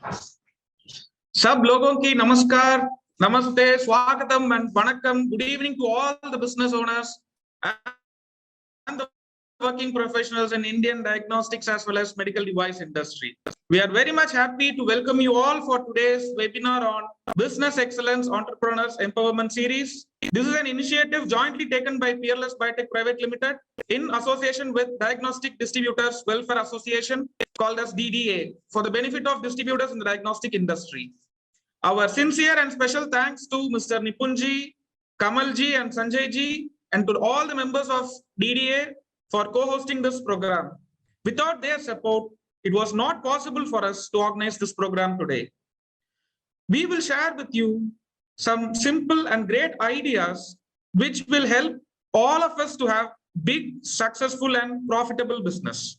सब लोगों की नमस्कार, नमस्ते, स्वागतम and vanakkam. Good evening to all the business owners and the working professionals in Indian diagnostics as well as medical device industry. We are very much happy to welcome you all for today's webinar on Business Excellence Entrepreneurs Empowerment Series. This is an initiative jointly taken by Peerless Biotech Private Limited in association with Diagnostic Distributors Welfare Association called as DDA for the benefit of distributors in the diagnostic industry. Our sincere and special thanks to Mr. Nipunji, Kamalji and Sanjayji and to all the members of DDA for co-hosting this program. Without their support, it was not possible for us to organize this program today. We will share with you some simple and great ideas which will help all of us to have big, successful and profitable business.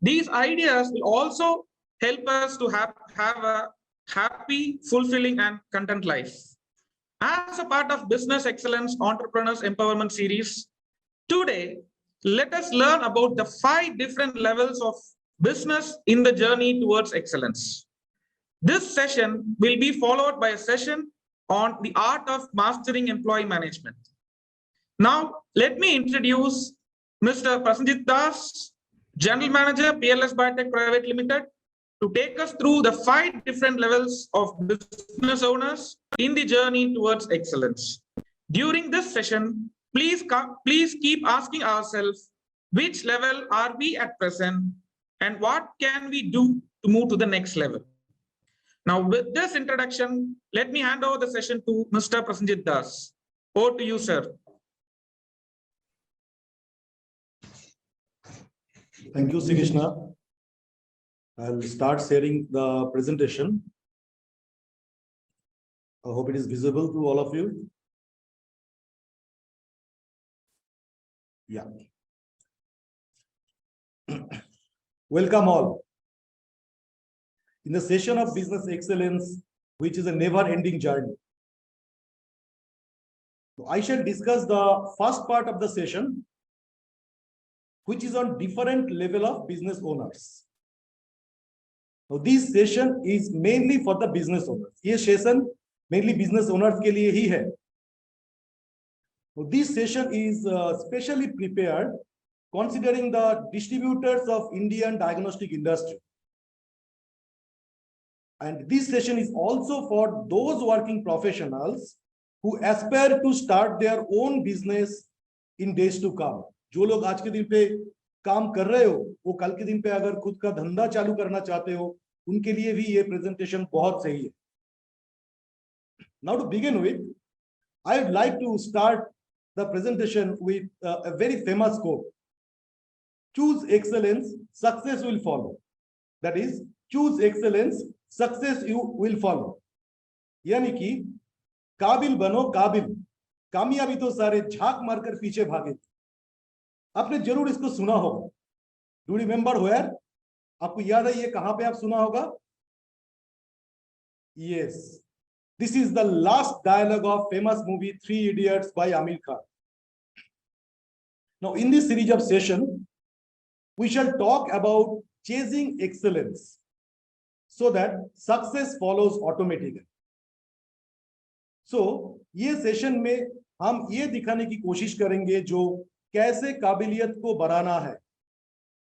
These ideas will also help us to have a happy, fulfilling and content life. As a part of Business Excellence Entrepreneurs Empowerment Series, today, let us learn about the 5 different levels of business in the journey towards excellence. This session will be followed by a session on the art of mastering employee management. Now, let me introduce Mr. Prasenjit Das, General Manager, Peerless Biotech Private Limited, to take us through the 5 different levels of business owners in the journey towards excellence. During this session, please keep asking ourselves, which level are we at present and what can we do to move to the next level? Now, with this introduction, let me hand over the session to Mr. Prasenjit Das. Over to you, sir. Thank you, Sri Krishna. I'll start sharing the presentation. I hope it is visible to all of you. Yeah. Welcome all. In the session of business excellence, which is a never-ending journey, I shall discuss the first part of the session, which is on different level of business owners. Now, this session is mainly for the business owners. This session mainly business owners के लिए ही है. Now, this session is specially prepared considering the distributors of Indian diagnostic industry. And this session is also for those working professionals who aspire to start their own business in days to come. जो लोग आज के दिन पे काम कर रहे हो, वो कल के दिन पे अगर खुद का धंधा चालू करना चाहते हो, उनके लिए भी ये presentation बहुत सही है. Now to begin with, I would like to start the presentation with a very famous quote. Choose excellence, success will follow. That is, choose excellence, success you will follow. यानी कि काबिल बनो काबिल, कामयाबी तो सारे झांक मारकर पीछे भागे. आपने जरूर इसको सुना होगा. Do you remember where? आपको याद है ये कहां पे आप सुना होगा? Yes. This is the last dialogue of famous movie 3 Idiots by Amir Khan. Now, in this series of session, we shall talk about chasing excellence so that success follows automatically. So, ये session में हम ये दिखाने की कोशिश करेंगे जो कैसे काबिलियत को बढ़ाना है,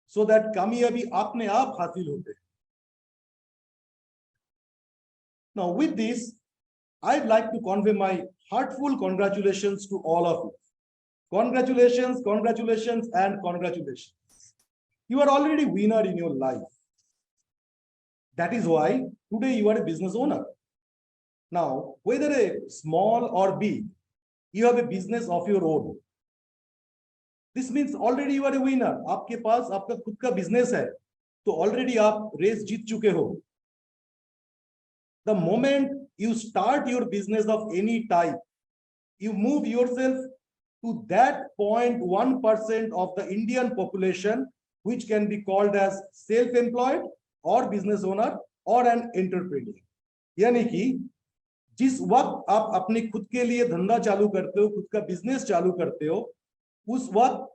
so that कामयाबी अपने आप हासिल होते हैं. Now, with this, I'd like to convey my heartful congratulations to all of you. Congratulations, congratulations, and congratulations. You are already a winner in your life. That is why today you are a business owner. Now, whether a small or big, you have a business of your own. This means already you are a winner. आपके पास आपका खुद का business है, तो already आप race जीत चुके हो. The moment you start your business of any type, you move yourself to that 0.1% of the Indian population, which can be called as self-employed or business owner or an entrepreneur. यानी कि जिस वक्त आप अपने खुद के लिए धंधा चालू करते हो, खुद का बिजनेस चालू करते हो, उस वक्त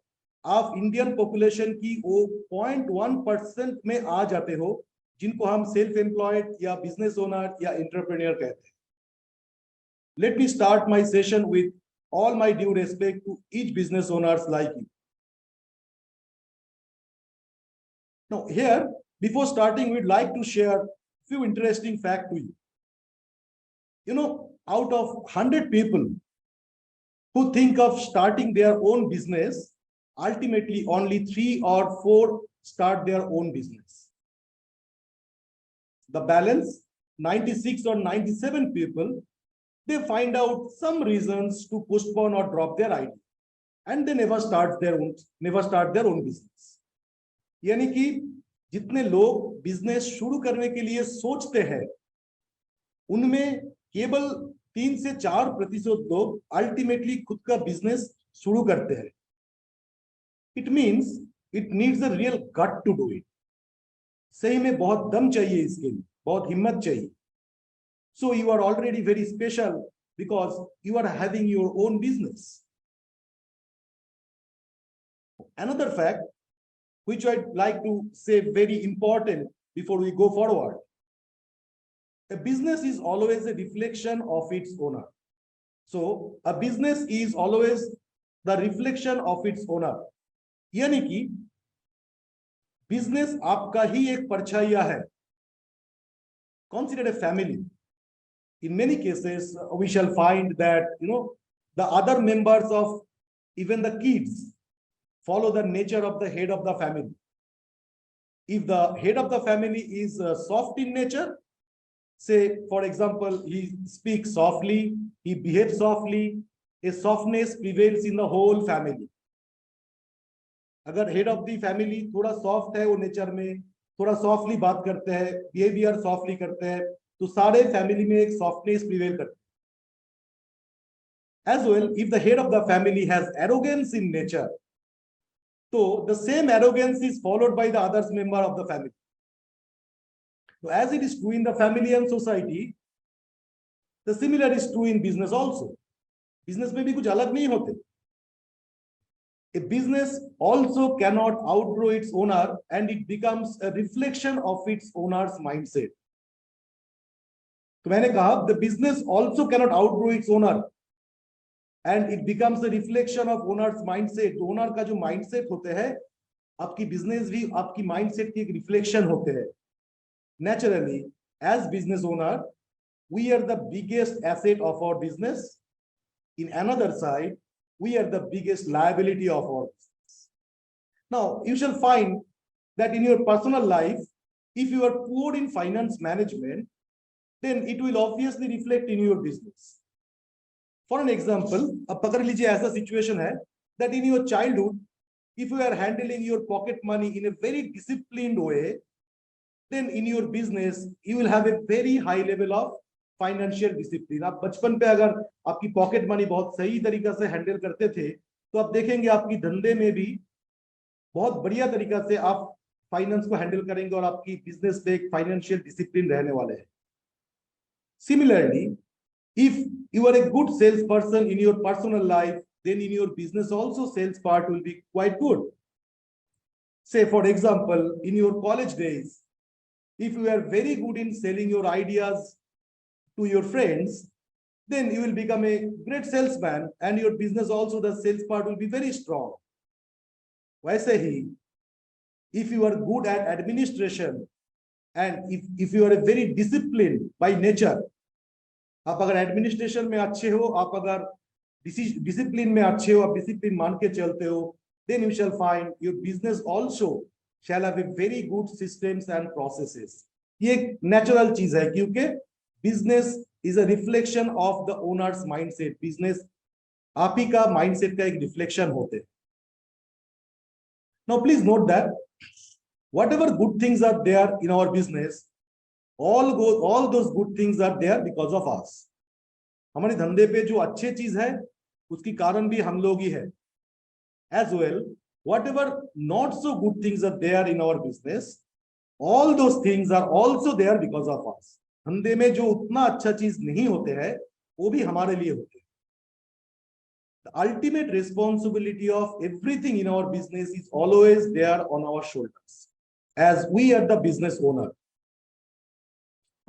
आप इंडियन पॉपुलेशन की वो 0.1% में आ जाते हो, जिनको हम सेल्फ एम्प्लॉयड या बिजनेस ओनर या एंटरप्रेन्योर कहते हैं. Let me start my session with all my due respect to each business owners like you. Now here, before starting, we'd like to share a few interesting facts to you. You know, out of 100 people who think of starting their own business, ultimately only 3 or 4 start their own business. The balance, 96 or 97 people, they find out some reasons to postpone or drop their idea, and they never start their own business. यानी कि जितने लोग business शुरू करने के लिए सोचते हैं, उनमें केवल 3 से 4% लोग अल्टीमेटली खुद का बिजनेस शुरू करते हैं. It means it needs a real gut to do it. सही में बहुत दम चाहिए इसके लिए, बहुत हिम्मत चाहिए. So you are already very special because you are having your own business. Another fact which I'd like to say very important before we go forward. A business is always a reflection of its owner. So a business is always the reflection of its owner. यानी कि business आपका ही एक परछाइया है. Consider a family. In many cases, we shall find that, the other members of even the kids follow the nature of the head of the family. If the head of the family is soft in nature, say, for example, he speaks softly, he behaves softly, a softness prevails in the whole family. अगर head of the family थोड़ा soft है वो nature में, थोड़ा softly बात करते हैं, behavior softly करते हैं, तो सारे फैमिली में एक सॉफ्टनेस प्रिवेल करती है. As well, if the head of the family has arrogance in nature, so the same arrogance is followed by the other member of the family. So as it is true in the family and society, the similar is true in business also. Business में भी कुछ अलग नहीं होते. A business also cannot outgrow its owner, and it becomes a reflection of its owner's mindset. तो मैंने कहा the business also cannot outgrow its owner, and it becomes a reflection of owner's mindset. तो owner का जो mindset होते हैं, आपकी business भी आपकी माइंडसेट की एक रिफ्लेक्शन होते हैं. Naturally, as business owner, we are the biggest asset of our business. In another side, we are the biggest liability of our business. Now, you shall find that in your personal life, if you are poor in finance management, then it will obviously reflect in your business. For an example, अब पकड़ लीजिए ऐसा situation है that in your childhood, if you are handling your pocket money in a very disciplined way, then in your business you will have a very high level of financial discipline. आप बचपन पे अगर आपकी pocket money बहुत सही तरीका से handle करते थे, तो आप देखेंगे आपकी धंधे में भी बहुत बढ़िया तरीका से आप फाइनेंस को हैंडल करेंगे और आपकी बिजनेस पे एक फाइनेंशियल डिसिप्लिन रहने वाले हैं. Similarly, if you are a good salesperson in your personal life, then in your business also sales part will be quite good. Say, for example, in your college days, if you are very good in selling your ideas to your friends, then you will become a great salesman, and your business also, the sales part will be very strong. वैसे ही, if you are good at administration, and if you are a very disciplined by nature, आप अगर administration में अच्छे हो, आप अगर discipline में अच्छे हो, आप डिसिप्लिन मान के चलते हो, then you shall find your business also shall have a very good systems and processes. ये एक नेचुरल चीज है, क्योंकि business is a reflection of the owners mindset. Business आप ही का माइंडसेट का एक रिफ्लेक्शन होते हैं. Now please note that whatever good things are there in our business, all those good things are there because of us. हमारे धंधे पे जो अच्छे चीज है उसकी कारण भी हम लोग ही है. As well, whatever not so good things are there in our business, all those things are also there because of us. धंधे में जो उतना अच्छा चीज नहीं होते हैं वो भी हमारे लिए होते हैं. The ultimate responsibility of everything in our business is always there on our shoulders, as we are the business owner.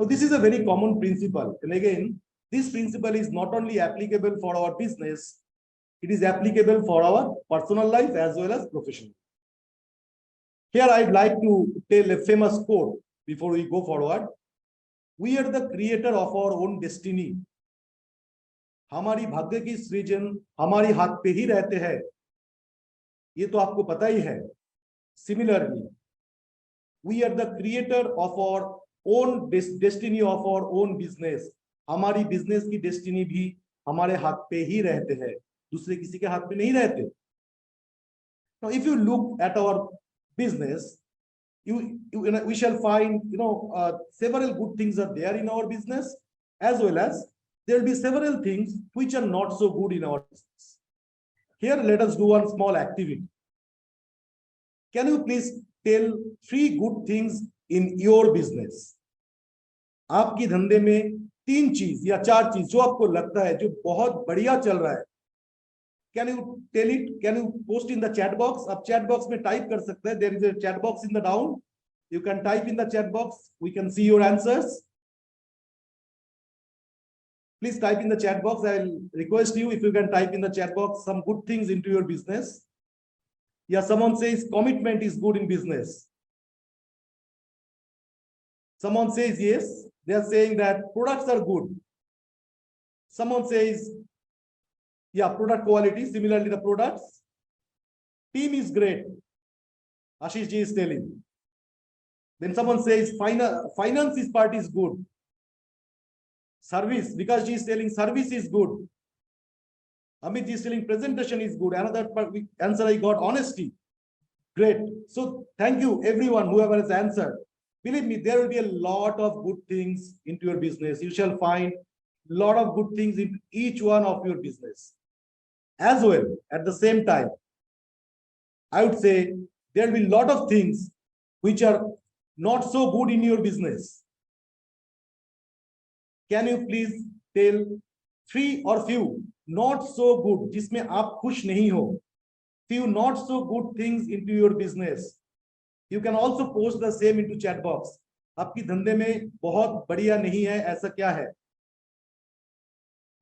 So this is a very common principle. And again, this principle is not only applicable for our business, it is applicable for our personal life as well as professional. Here I'd like to tell a famous quote before we go forward. We are the creator of our own destiny. हमारी भाग्य की सृजन हमारी हाथ पे ही रहते हैं, ये तो आपको पता ही है. Similarly, we are the creator of our own destiny of our own business. हमारी business की destiny भी हमारे हाथ पे ही रहते हैं, दूसरे किसी के हाथ पे नहीं रहते. Now, if you look at our business, we shall find several good things are there in our business, as well as there will be several things which are not so good in our business. Here, let us do one small activity. Can you please tell 3 good things in your business? आपकी धंधे में 3 चीज या 4 चीज जो आपको लगता है जो बहुत बढ़िया चल रहा है. Can you tell it? Can you post in the chat box? आप chat box में type कर सकते हैं. There is a chat box in the down. You can type in the chat box. We can see your answers. Please type in the chat box. I'll request you if you can type in the chat box some good things into your business. Yeah, someone says commitment is good in business. Someone says yes. They are saying that products are good. Someone says, yeah, product quality. Similarly, the products. Team is great. Ashish ji is telling. Then someone says finance part is good. Service, because ji is telling service is good. Amit ji is telling presentation is good. Another answer I got, honesty. Great. So thank you everyone, whoever has answered. Believe me, there will be a lot of good things into your business. You shall find a lot of good things in each one of your business. As well, at the same time, I would say there will be a lot of things which are not so good in your business. Can you please tell 3 or few not so good, जिसमें आप खुश नहीं हो, few not so good things into your business? You can also post the same into chat box. आपकी धंधे में बहुत बढ़िया नहीं है, ऐसा क्या है?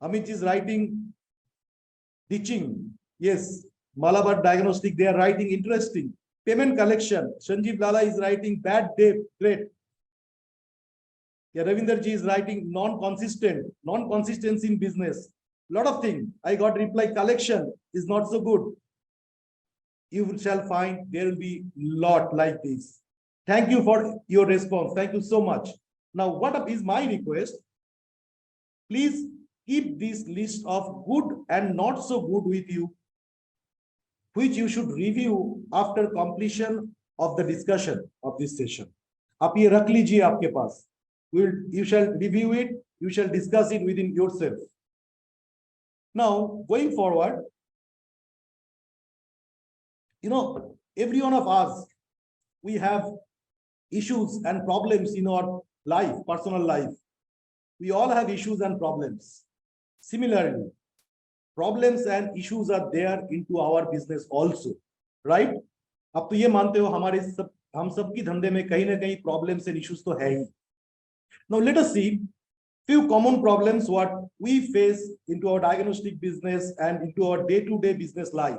Amit is writing teaching. Yes, Malabar Diagnostic, they are writing interesting. Payment collection. Sanjeev Lala is writing bad debt. Great. Yeah, Ravinder ji is writing non-consistent. Non-consistency in business. Lot of things. I got reply collection is not so good. You shall find there will be lot like this. Thank you for your response. Thank you so much. Now, what is my request? Please keep this list of good and not so good with you, which you should review after completion of the discussion of this session. आप ये रख लीजिए आपके पास. You shall review it. You shall discuss it within yourself. Now, going forward, every one of us, we have issues and problems in our life, personal life. We all have issues and problems. Similarly, problems and issues are there into our business also, right? अब तो ये मानते हो हम सबकी धंधे में कहीं ना कहीं problems and issues तो है ही. Now let us see few common problems what we face into our diagnostic business and into our day-to-day business life.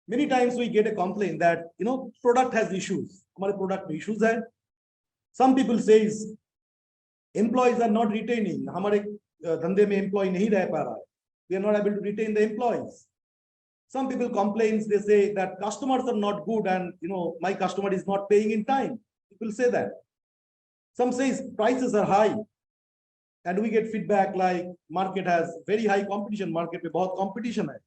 Many times we get a complaint that product has issues. हमारे product में issues है. Some people says employees are not retaining. हमारे धंधे में employee नहीं रह पा रहा है. We are not able to retain the employees. Some people complain. They say that customers are not good and my customer is not paying in time. People say that. Some says prices are high, and we get feedback like market has very high competition. Market में बहुत competition है.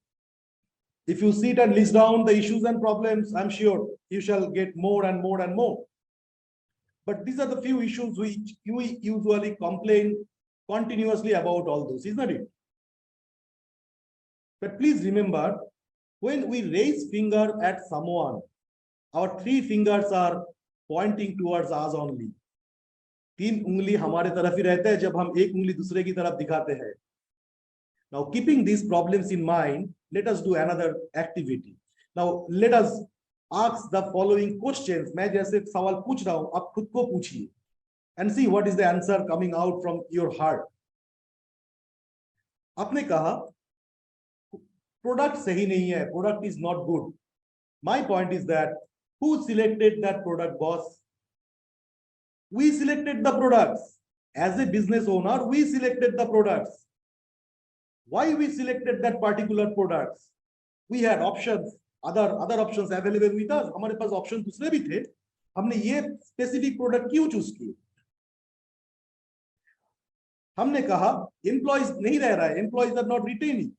If you sit and list down the issues and problems, I'm sure you shall get more and more and more. But these are the few issues which you usually complain continuously about all those, isn't it? But please remember, when we raise finger at someone, our 3 fingers are pointing towards us only. 3 उंगली हमारे तरफ ही रहते हैं जब हम एक उंगली दूसरे की तरफ दिखाते हैं. Now, keeping these problems in mind, let us do another activity. Now, let us ask the following questions. मैं जैसे सवाल पूछ रहा हूं, आप खुद को पूछिए. and see what is the answer coming out from your heart. आपने कहा product सही नहीं है, product is not good. My point is that who selected that product, boss? We selected the products. As a business owner, we selected the products. Why we selected that particular products? We had options, other options available with us. हमारे पास options दूसरे भी थे. हमने ये specific product क्यों choose किए? हमने कहा employees नहीं रह रहा है, employees are not retaining.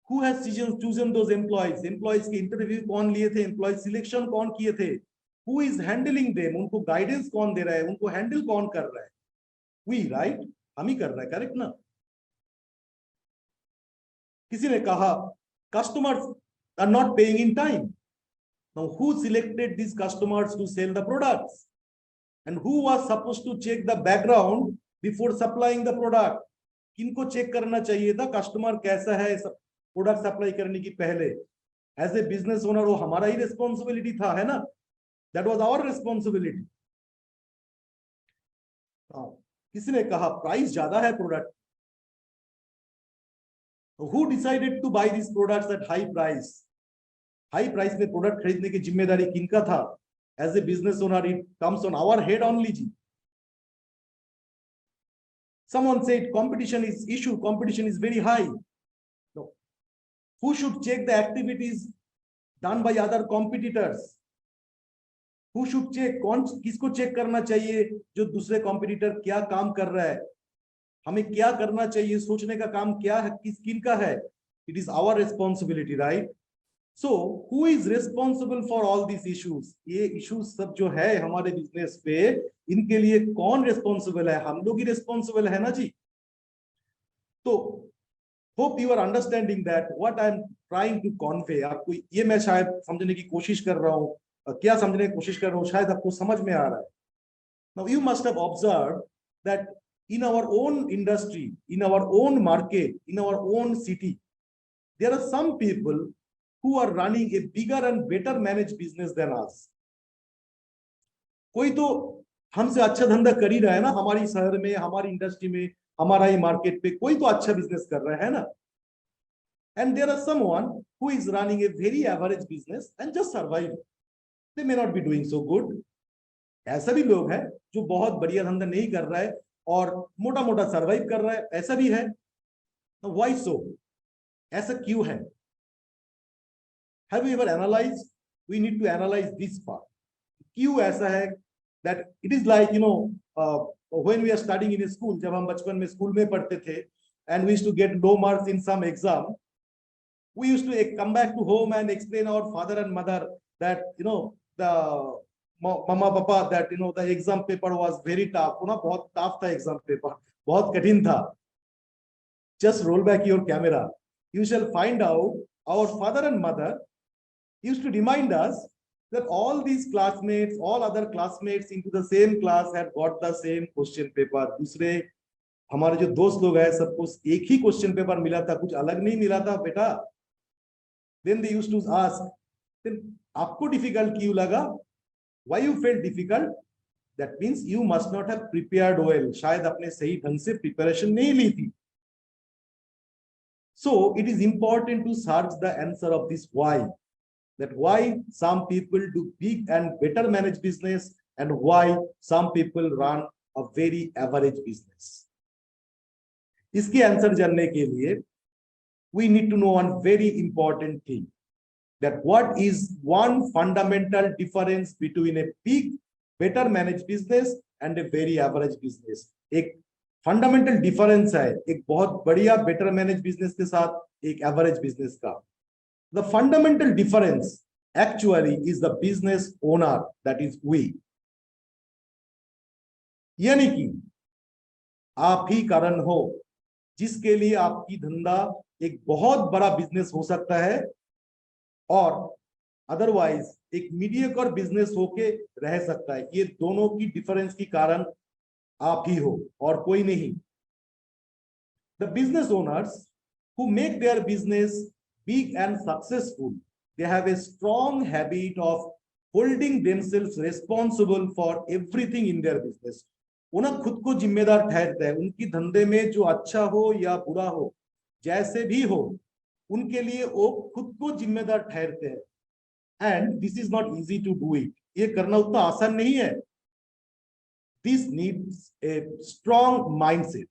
Who has chosen those employees? Employees के interview कौन लिए थे? Employees selection कौन किए थे? Who is handling them? उनको guidance कौन दे रहा है? उनको handle कौन कर रहा है? We, right? हम ही कर रहा है, correct ना? किसी ने कहा customers are not paying in time. Now who selected these customers to sell the products? And who was supposed to check the background before supplying the product? किनको check करना चाहिए था customer कैसा है product supply करने की पहले? As a business owner वो हमारा ही responsibility था, है ना? That was our responsibility. किसी ने कहा price ज्यादा है product. Who decided to buy these products at high price? High price में product खरीदने की जिम्मेदारी किनका था? As a business owner, it comes on our head only. Ji. Someone said competition is issue. Competition is very high. No. Who should check the activities done by other competitors? Who should check? कौन किसको check करना चाहिए जो दूसरे competitor क्या काम कर रहा है? हमें क्या करना चाहिए? सोचने का काम क्या है? किनका है? It is our responsibility, right? So who is responsible for all these issues? ये issues सब जो है हमारे business पे, इनके लिए कौन responsible है? हम लोग ही responsible है ना जी? तो hope you are understanding that what I am trying to convey. आपको ये मैं शायद समझने की कोशिश कर रहा हूँ. क्या समझने की कोशिश कर रहा हूँ? शायद आपको समझ में आ रहा है. Now you must have observed that in our own industry, in our own market, in our own city, there are some people who are running a bigger and better managed business than us. कोई तो हमसे अच्छा धंधा कर ही रहा है ना, हमारी शहर में, हमारी इंडस्ट्री में, हमारा ही मार्केट पे कोई तो अच्छा बिजनेस कर रहा है ना. And there are someone who is running a very average business and just surviving. They may not be doing so good. ऐसा भी लोग हैं जो बहुत बढ़िया धंधा नहीं कर रहा है और मोटा मोटा सर्वाइव कर रहा है, ऐसा भी है. Why so? ऐसा क्यों है? Have you ever analyzed? We need to analyze this part. क्यों ऐसा है? That it is like, you know, when we are studying in a school, जब हम बचपन में स्कूल में पढ़ते थे, and we used to get low marks in some exam, we used to come back to home and explain our father and mother that, you know, the mama papa, that, you know, the exam paper was very tough. ना बहुत tough था exam paper, बहुत कठिन था. Just roll back your camera. You shall find out our father and mother used to remind us that all these classmates, all other classmates into the same class had got the same question paper. दूसरे हमारे जो दोस्त लोग हैं सबको एक ही question paper मिला था, कुछ अलग नहीं मिला था बेटा. Then they used to ask, then आपको difficult क्यों लगा? Why you felt difficult? That means you must not have prepared well. शायद आपने सही ढंग से preparation नहीं ली थी. So it is important to search the answer of this why. That why some people do big and better managed business and why some people run a very average business. इसके answer जानने के लिए we need to know one very important thing, that what is one fundamental difference between a big better managed business and a very average business. एक fundamental difference है एक बहुत बढ़िया better managed business के साथ एक average business का. The fundamental difference actually is the business owner, that is we. यानी कि आप ही कारण हो जिसके लिए आपकी धंधा एक बहुत बड़ा बिजनेस हो सकता है और अदरवाइज एक मीडियोकर बिजनेस होके रह सकता है. ये दोनों की डिफरेंस की कारण आप ही हो और कोई नहीं. The business owners who make their business big and successful, they have a strong habit of holding themselves responsible for everything in their business. उन्हें खुद को जिम्मेदार ठहरते हैं, उनकी धंधे में जो अच्छा हो या बुरा हो, जैसे भी हो, उनके लिए वो खुद को जिम्मेदार ठहरते हैं. And this is not easy to do it. ये करना उतना आसान नहीं है. This needs a strong mindset.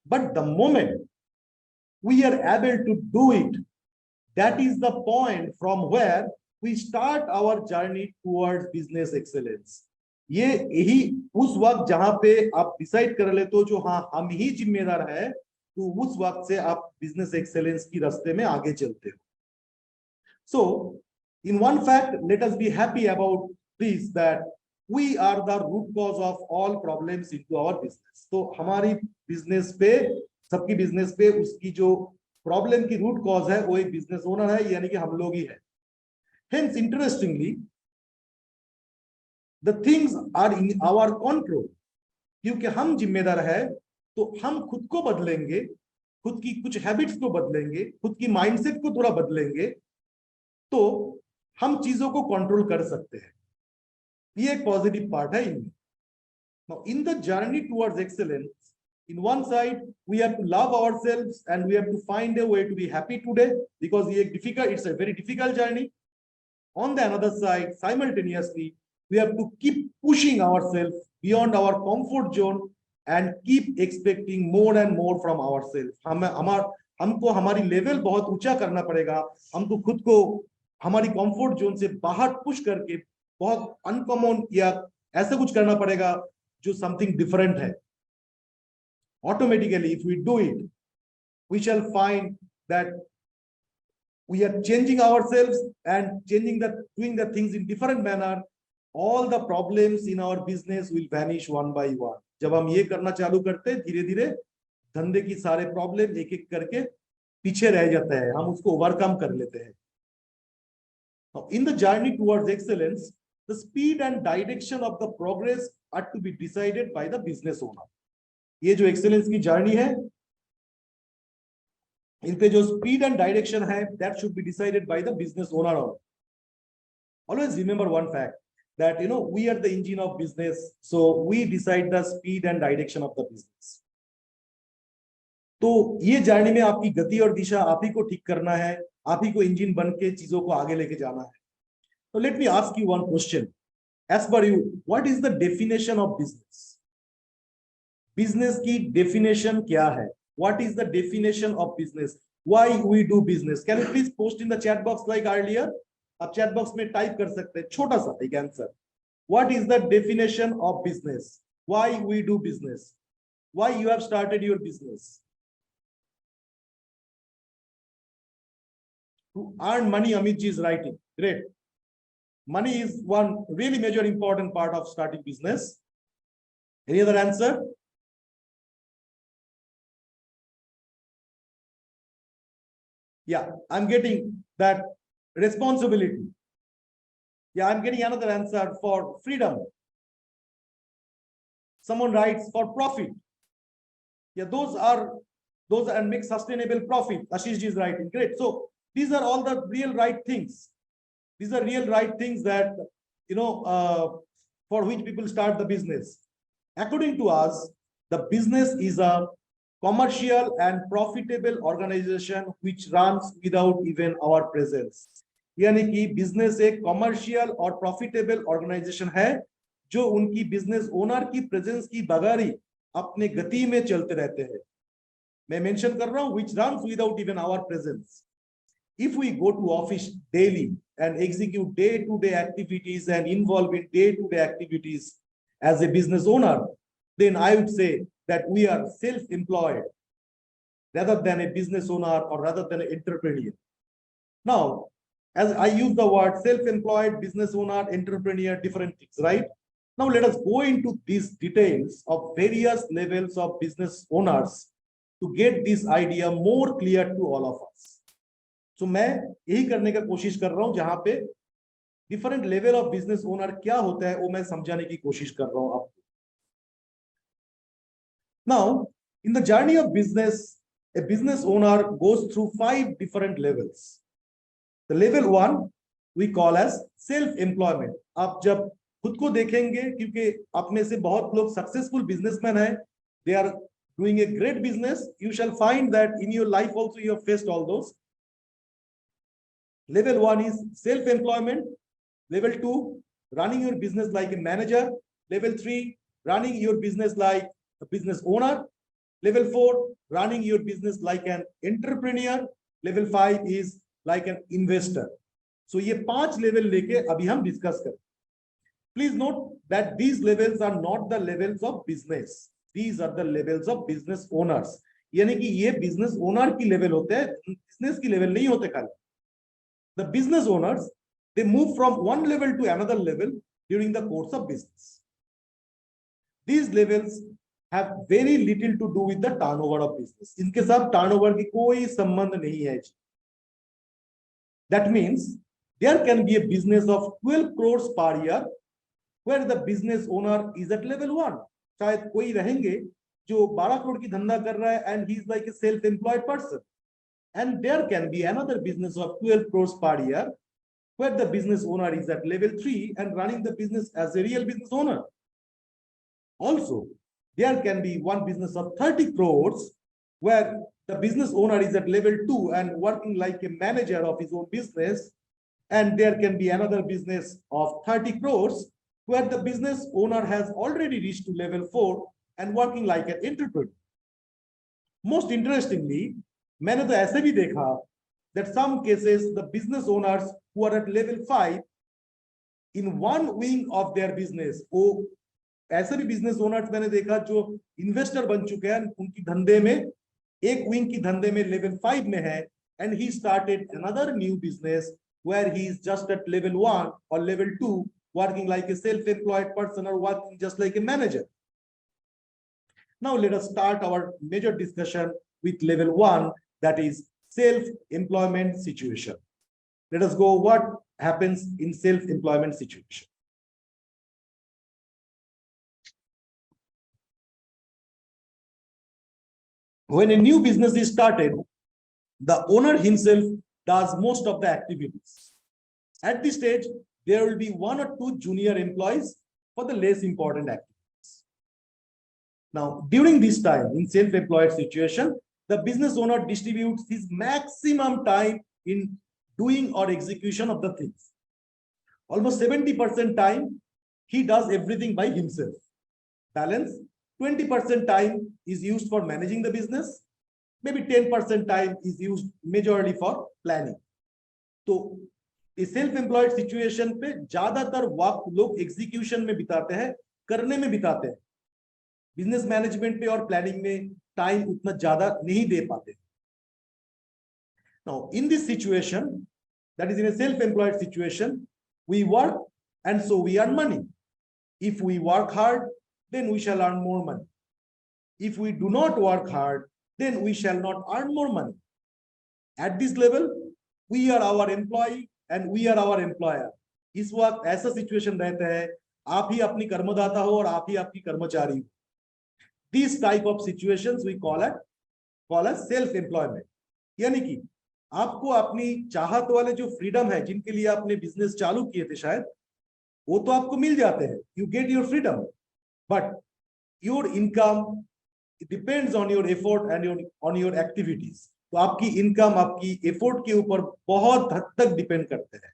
But the moment we are able to do it, that is the point from where we start our journey towards business excellence. ये यही उस वक्त जहां पे आप डिसाइड कर लेते हो जो हाँ हम ही जिम्मेदार है, तो उस वक्त से आप बिजनेस एक्सेलेंस की रास्ते में आगे चलते हो. So in one fact, let us be happy about this, that we are the root cause of all problems into our business. तो हमारी बिजनेस पे, सबकी बिजनेस पे उसकी जो प्रॉब्लम की रूट कॉज है वो एक बिजनेस ओनर है, यानी कि हम लोग ही है. Hence, interestingly, the things are in our control. क्योंकि हम जिम्मेदार है तो हम खुद को बदलेंगे, खुद की कुछ हैबिट्स को बदलेंगे, खुद की माइंडसेट को थोड़ा बदलेंगे, तो हम चीजों को कंट्रोल कर सकते हैं. ये एक पॉजिटिव पार्ट है इनमें. Now, in the journey towards excellence, in one side we have to love ourselves and we have to find a way to be happy today, because it's a very difficult journey. On the another side, simultaneously, we have to keep pushing ourselves beyond our comfort zone and keep expecting more and more from ourselves. हमको हमारी level बहुत ऊंचा करना पड़ेगा. हमको खुद को हमारी कंफर्ट जोन से बाहर पुश करके बहुत अनकॉमन या ऐसा कुछ करना पड़ेगा जो समथिंग डिफरेंट है. Automatically, if we do it, we shall find that we are changing ourselves and doing the things in different manner. All the problems in our business will vanish one by one. जब हम ये करना चालू करते हैं, धीरे धीरे धंधे की सारे प्रॉब्लम एक एक करके पीछे रह जाते हैं, हम उसको ओवरकम कर लेते हैं. In the journey towards excellence, the speed and direction of the progress are to be decided by the business owner. ये जो एक्सेलेंस की जर्नी है, इन पे जो स्पीड एंड डायरेक्शन है, that should be decided by the business owner. Always remember one fact, that we are the engine of business, so we decide the speed and direction of the business. तो ये journey में आपकी गति और दिशा आप ही को ठीक करना है, आप ही को इंजन बन के चीजों को आगे लेके जाना है. So let me ask you one question. As per you, what is the definition of business? Business की डेफिनेशन क्या है? What is the definition of business? Why we do business? Can you please post in the chat box like earlier? आप chat box में type कर सकते हैं छोटा सा एक answer. What is the definition of business? Why we do business? Why you have started your business? To earn money, Amit ji is writing. Great. Money is one really major important part of starting business. Any other answer? Yeah, I'm getting that responsibility. Yeah, I'm getting another answer for freedom. Someone writes for profit. Yeah, those are and make sustainable profit. Ashish ji is writing. Great. So these are all the real right things. These are real right things that for which people start the business. According to us, the business is a commercial and profitable organization which runs without even our presence. यानी कि business एक commercial और profitable organisation है जो उनकी business owner की presence की बगैर ही अपने गति में चलते रहते हैं. मैं मेंशन कर रहा हूं which runs without even our presence. If we go to office daily and execute day-to-day activities and involve in day-to-day activities as a business owner, then I would say that we are self-employed rather than a business owner or rather than an entrepreneur. Now, as I use the word self-employed, business owner, entrepreneur, different things, right? Now, let us go into these details of various levels of business owners to get this idea more clear to all of us. So, मैं यही करने का कोशिश कर रहा हूं जहां पे different level of business owner क्या होता है वो मैं समझाने की कोशिश कर रहा हूं आपको. Now, in the journey of business, a business owner goes through 5 different levels. The level 1, we call as self-employment. आप जब खुद को देखेंगे, क्योंकि आप में से बहुत लोग सक्सेसफुल बिजनेसमैन हैं, they are doing a great business, you shall find that in your life also you have faced all those. Level 1 is self-employment. Level 2, running your business like a manager. Level 3, running your business like a business owner. Level 4, running your business like an entrepreneur. Level 5 is like an investor. So ये 5 level लेके अभी हम discuss करें. Please note that these levels are not the levels of business. These are the levels of business owners. यानी कि ये business owner की level होते हैं, business की level नहीं होते खाली. The business owners, they move from one level to another level during the course of business. These levels have very little to do with the turnover of business. इनके साथ turnover की कोई संबंध नहीं है. That means there can be a business of 12 crores per year where the business owner is at level 1. शायद कोई रहेंगे जो 12 करोड़ की धंधा कर रहा है and he is like a self-employed person. And there can be another business of 12 crores per year where the business owner is at level 3 and running the business as a real business owner. Also, there can be one business of 30 crores where the business owner is at level 2 and working like a manager of his own business. And there can be another business of 30 crores where the business owner has already reached to level 4 and working like an entrepreneur. Most interestingly, मैंने तो ऐसे भी देखा that some cases the business owners who are at level 5 in one wing of their business, वो ऐसे भी business owners मैंने देखा जो investor बन चुके हैं, उनकी धंधे में एक wing की धंधे में level 5 में है and he started another new business where he is just at level 1 or level 2 working like a self-employed person or working just like a manager. Now let us start our major discussion with level 1, that is self-employment situation. Let us go what happens in self-employment situation. When a new business is started, the owner himself does most of the activities. At this stage, there will be 1 or 2 junior employees for the less important activities. Now, during this time in self-employed situation, the business owner distributes his maximum time in doing or execution of the things. Almost 70% time, he does everything by himself. Balance, 20% time is used for managing the business. Maybe 10% time is used majorly for planning. So, इस self employed situation पे ज्यादातर वक्त लोग execution में बिताते हैं, करने में बिताते हैं. बिजनेस मैनेजमेंट पे और प्लानिंग में टाइम उतना ज्यादा नहीं दे पाते. Now, in this situation, that is in a self-employed situation, we work and so we earn money. If we work hard, then we shall earn more money. If we do not work hard, then we shall not earn more money. At this level, we are our employee and we are our employer. इस वक्त ऐसा situation रहता है, आप ही अपनी कर्मदाता हो और आप ही आपकी कर्मचारी हो. These type of situations we call as self-employment. यानी कि आपको अपनी चाहत वाले जो फ्रीडम है, जिनके लिए आपने बिजनेस चालू किए थे शायद, वो तो आपको मिल जाते हैं. You get your freedom, but your income it depends on your effort and on your activities. तो आपकी इनकम आपकी एफर्ट के ऊपर बहुत हद तक डिपेंड करते हैं.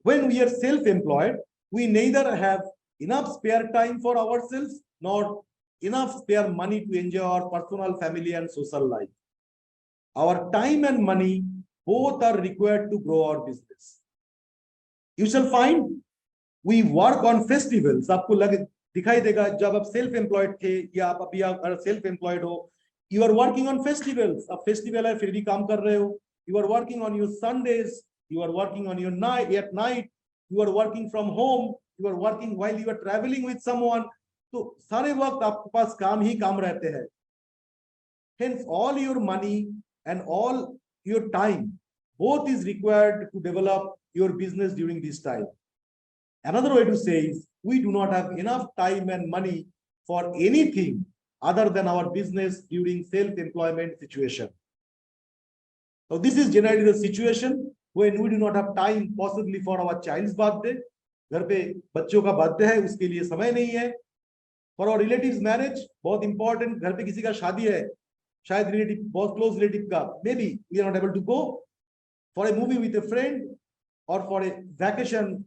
When we are self-employed, we neither have enough spare time for ourselves nor enough spare money to enjoy our personal, family and social life. Our time and money both are required to grow our business. You shall find we work on festivals. आपको दिखाई देगा जब आप self-employed थे या आप अभी self-employed हो, you are working on festivals. अब festival है फिर भी काम कर रहे हो. You are working on your Sundays. You are working on your at night. You are working from home. You are working while you are traveling with someone. तो सारे वक्त आपके पास काम ही काम रहते हैं. Hence, all your money and all your time, both is required to develop your business during this time. Another way to say is, we do not have enough time and money for anything other than our business during self-employment situation. So this is generally the situation when we do not have time possibly for our child's birthday, घर पे बच्चों का birthday है उसके लिए समय नहीं है, for our relatives marriage बहुत important, घर पे किसी का शादी है, शायद रिलेटिव बहुत क्लोज रिलेटिव का, maybe we are not able to go, for a movie with a friend or for a vacation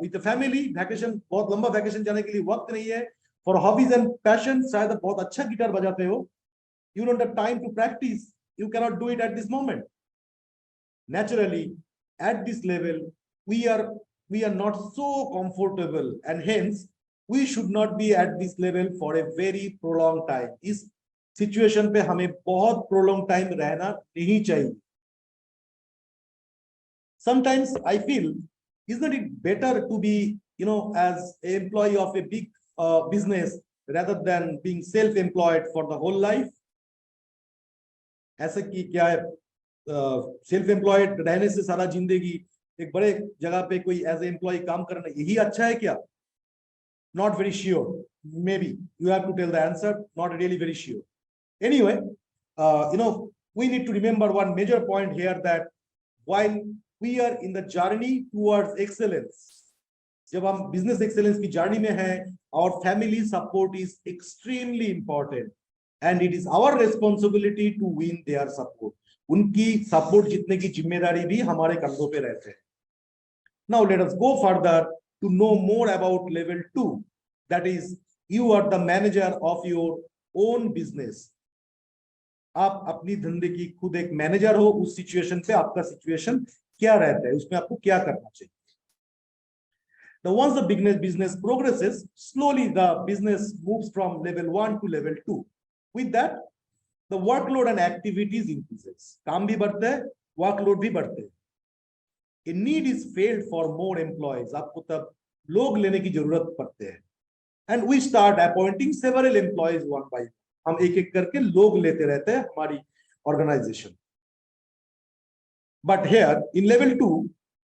with a family, vacation बहुत लंबा vacation जाने के लिए वक्त नहीं है, for hobbies and passions, शायद आप बहुत अच्छा गिटार बजाते हो, you don't have time to practice, you cannot do it at this moment. Naturally, at this level, we are not so comfortable, and hence we should not be at this level for a very prolonged time. इस situation पे हमें बहुत prolonged time रहना नहीं चाहिए. Sometimes I feel, isn't it better to be, as an employee of a big business rather than being self-employed for the whole life? ऐसा कि क्या है, सेल्फ एम्प्लॉयड रहने से सारा जिंदगी एक बड़े जगह पे कोई एज ए एम्प्लॉय काम करना यही अच्छा है क्या? Not very sure. Maybe you have to tell the answer. Not really very sure. Anyway, we need to remember one major point here, that while we are in the journey towards excellence, जब हम business excellence की journey में हैं, our family support is extremely important, and it is our responsibility to win their support. उनकी support जीतने की जिम्मेदारी भी हमारे कंधों पे रहते हैं. Now let us go further to know more about level 2. That is, you are the manager of your own business. आप अपनी धंधे की खुद एक मैनेजर हो. उस सिचुएशन पे आपका सिचुएशन क्या रहता है, उसमें आपको क्या करना चाहिए. Now, once the business progresses, slowly the business moves from level 1 to level 2. With that, the workload and activities increases. काम भी बढ़ते हैं, workload भी बढ़ते हैं. A need is felt for more employees. आपको तब लोग लेने की जरूरत पड़ते हैं. And we start appointing several employees one by one. हम एक एक करके लोग लेते रहते हैं हमारी organization. But here in level 2,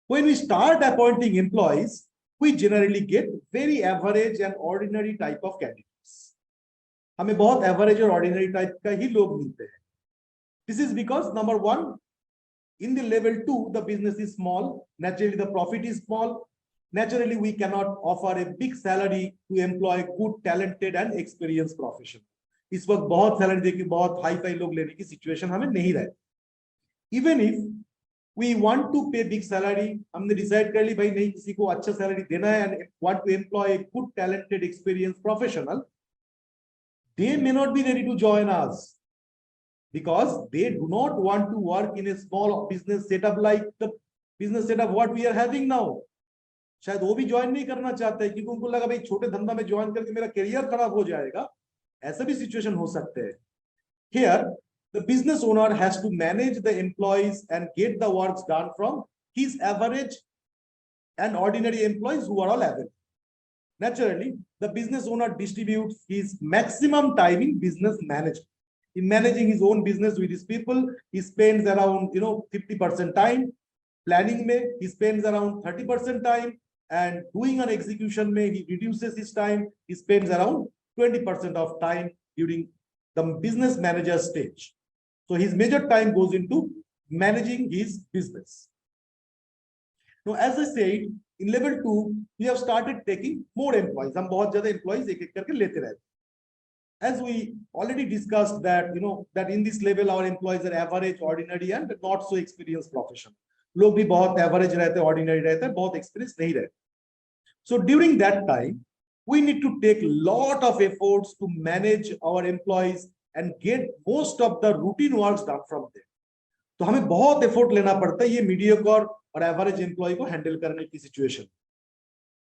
when we start appointing employees, we generally get very average and ordinary type of candidates. हमें बहुत average और ordinary type का ही लोग मिलते हैं. This is because number one, in the level 2, the business is small. Naturally, the profit is small. Naturally, we cannot offer a big salary to employ good, talented, and experienced professionals. इस वक्त बहुत salary देके बहुत high phi लोग लेने की situation हमें नहीं रहती. Even if we want to pay big salary, हमने decide कर ली भाई नहीं किसी को अच्छा salary देना है and want to employ a good, talented, experienced professional, they may not be ready to join us because they do not want to work in a small business setup like the business setup what we are having now. शायद वो भी join नहीं करना चाहते हैं क्योंकि उनको लगा भाई छोटे धंधा में ज्वाइन करके मेरा करियर खराब हो जाएगा. ऐसा भी सिचुएशन हो सकते हैं. Here, the business owner has to manage the employees and get the works done from his average and ordinary employees who are all average. Naturally, the business owner distributes his maximum time in business management. In managing his own business with his people, he spends around 50% time. Planning में he spends around 30% time, and doing an execution में he reduces his time. He spends around 20% of time during the business manager stage. So his major time goes into managing his business. Now, as I said, in level 2, we have started taking more employees. हम बहुत ज़्यादा employees एक एक करके लेते रहते. As we already discussed that, that in this level our employees are average, ordinary, and not so experienced professional. लोग भी बहुत average रहते हैं, ordinary रहते हैं, बहुत experience नहीं रहते. So during that time, we need to take a lot of efforts to manage our employees and get most of the routine works done from them. तो हमें बहुत effort लेना पड़ता है ये mediocre और average employee को handle करने की situation.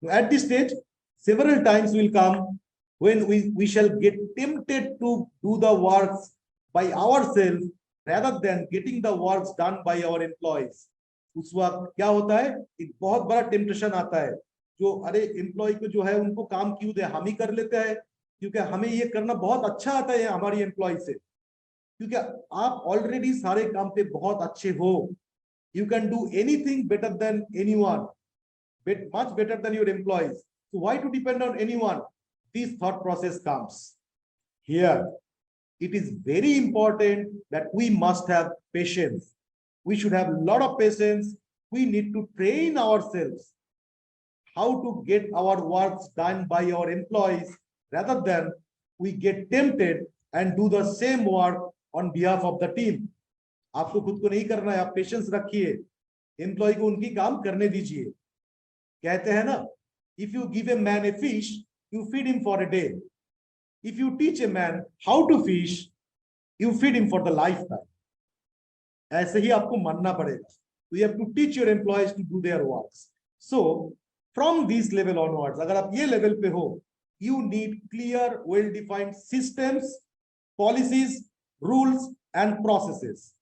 At this stage, several times will come when we shall get tempted to do the works by ourselves rather than getting the works done by our employees. उस वक्त क्या होता है, एक बहुत बड़ा टेम्पटेशन आता है जो अरे एम्प्लॉय को जो है उनको काम क्यों दे, हम ही कर लेते हैं क्योंकि हमें ये करना बहुत अच्छा आता है हमारी एम्प्लॉय से, क्योंकि आप ऑलरेडी सारे काम पे बहुत अच्छे हो. You can do anything better than anyone, much better than your employees. So why to depend on anyone? This thought process comes. Here, it is very important that we must have patience. We should have a lot of patience we need to train ourselves how to get our works done by our employees rather than we get tempted and do the same work on behalf of the team. आपको खुद को नहीं करना है, आप patience रखिए, employ को उनकी काम करने दीजिए. कहते हैं ना, if you give a man a fish, you feed him for a day. If you teach a man how to fish, you feed him for the lifetime. ऐसे ही आपको मानना पड़ेगा. You have to teach your employees to do their works. So from this level onwards, अगर आप ये level पे हो, you need clear, well-defined systems, policies, rules, and processes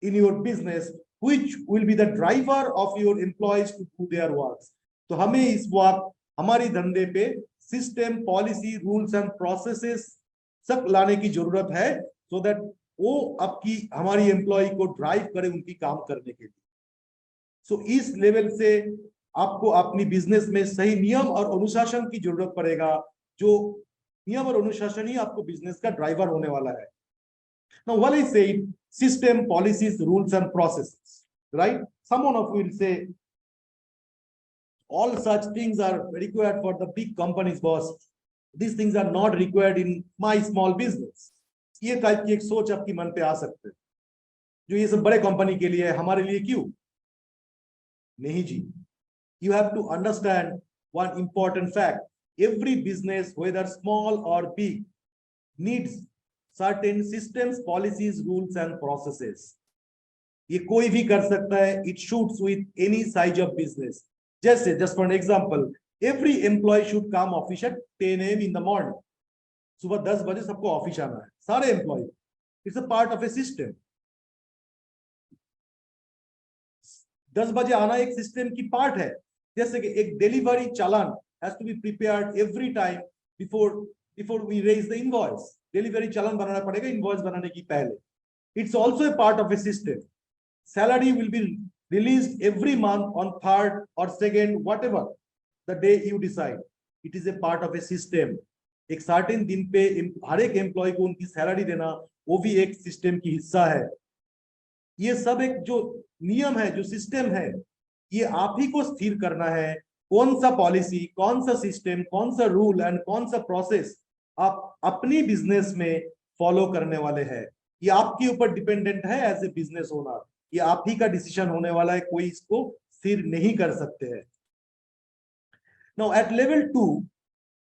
in your business, which will be the driver of your employees to do their works. तो हमें इस वक्त हमारी धंधे पे system, policy, rules and processes सब लाने की जरूरत है, so that वो आपकी हमारी एम्प्लॉय को ड्राइव करे उनकी काम करने के लिए. सो इस लेवल से आपको अपनी बिजनेस में सही नियम और अनुशासन की जरूरत पड़ेगा, जो नियम और अनुशासन ही आपको बिजनेस का ड्राइवर होने वाला है. Now, what I say, system, policies, rules, and processes, right? Someone of you will say, all such things are required for the big companies, boss. These things are not required in my small business. ये type की एक सोच आपकी मन पे आ सकते हैं, जो ये सब बड़े कंपनी के लिए है, हमारे लिए क्यों नहीं जी. You have to understand one important fact. Every business, whether small or big, needs certain systems, policies, rules, and processes. ये कोई भी कर सकता है. It shoots with any size of business. Just for an example, every employee should come office at 10 a.m. in the morning. सुबह 10 बजे सबको office आना है, सारे employee. It's a part of a system. 10 बजे आना एक सिस्टम की पार्ट है. जैसे कि एक delivery challan has to be prepared every time before we raise the invoice. Delivery challan बनाना पड़ेगा इनवॉइस बनाने की पहले. It's also a part of a system. Salary will be released every month on 3rd or 2nd, whatever the day you decide. It is a part of a system. एक certain दिन पे हर एक employ को उनकी salary देना, वो भी एक सिस्टम की हिस्सा है. ये सब एक जो नियम है, जो सिस्टम है, ये आप ही को स्थिर करना है. कौन सा पॉलिसी, कौन सा सिस्टम, कौन सा रूल एंड कौन सा प्रोसेस आप अपनी बिजनेस में फॉलो करने वाले हैं, ये आपके ऊपर डिपेंडेंट है. एज ए बिजनेस ओनर ये आप ही का डिसीजन होने वाला है, कोई इसको स्थिर नहीं कर सकते हैं. Now at level 2,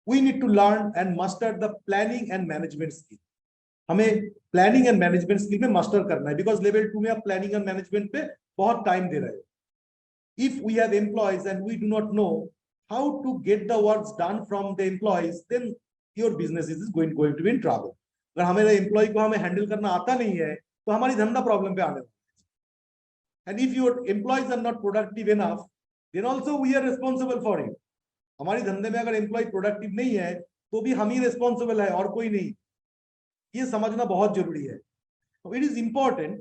we need to learn and master the planning and management skill. हमें प्लानिंग एंड मैनेजमेंट स्किल में मास्टर करना है, बिकॉज लेवल 2 में आप प्लानिंग एंड मैनेजमेंट पे बहुत टाइम दे रहे हो. If we have employees and we do not know how to get the works done from the employees, then your business is going to be in trouble. अगर हमारे employ को हमें handle करना आता नहीं है, तो हमारी धंधा प्रॉब्लम पे आने वाला है. And if your employees are not productive enough, then also we are responsible for it. हमारी धंधे में अगर एम्प्लॉय प्रोडक्टिव नहीं है, तो भी हम ही रिस्पॉन्सिबल है और कोई नहीं. ये समझना बहुत जरूरी है. It is important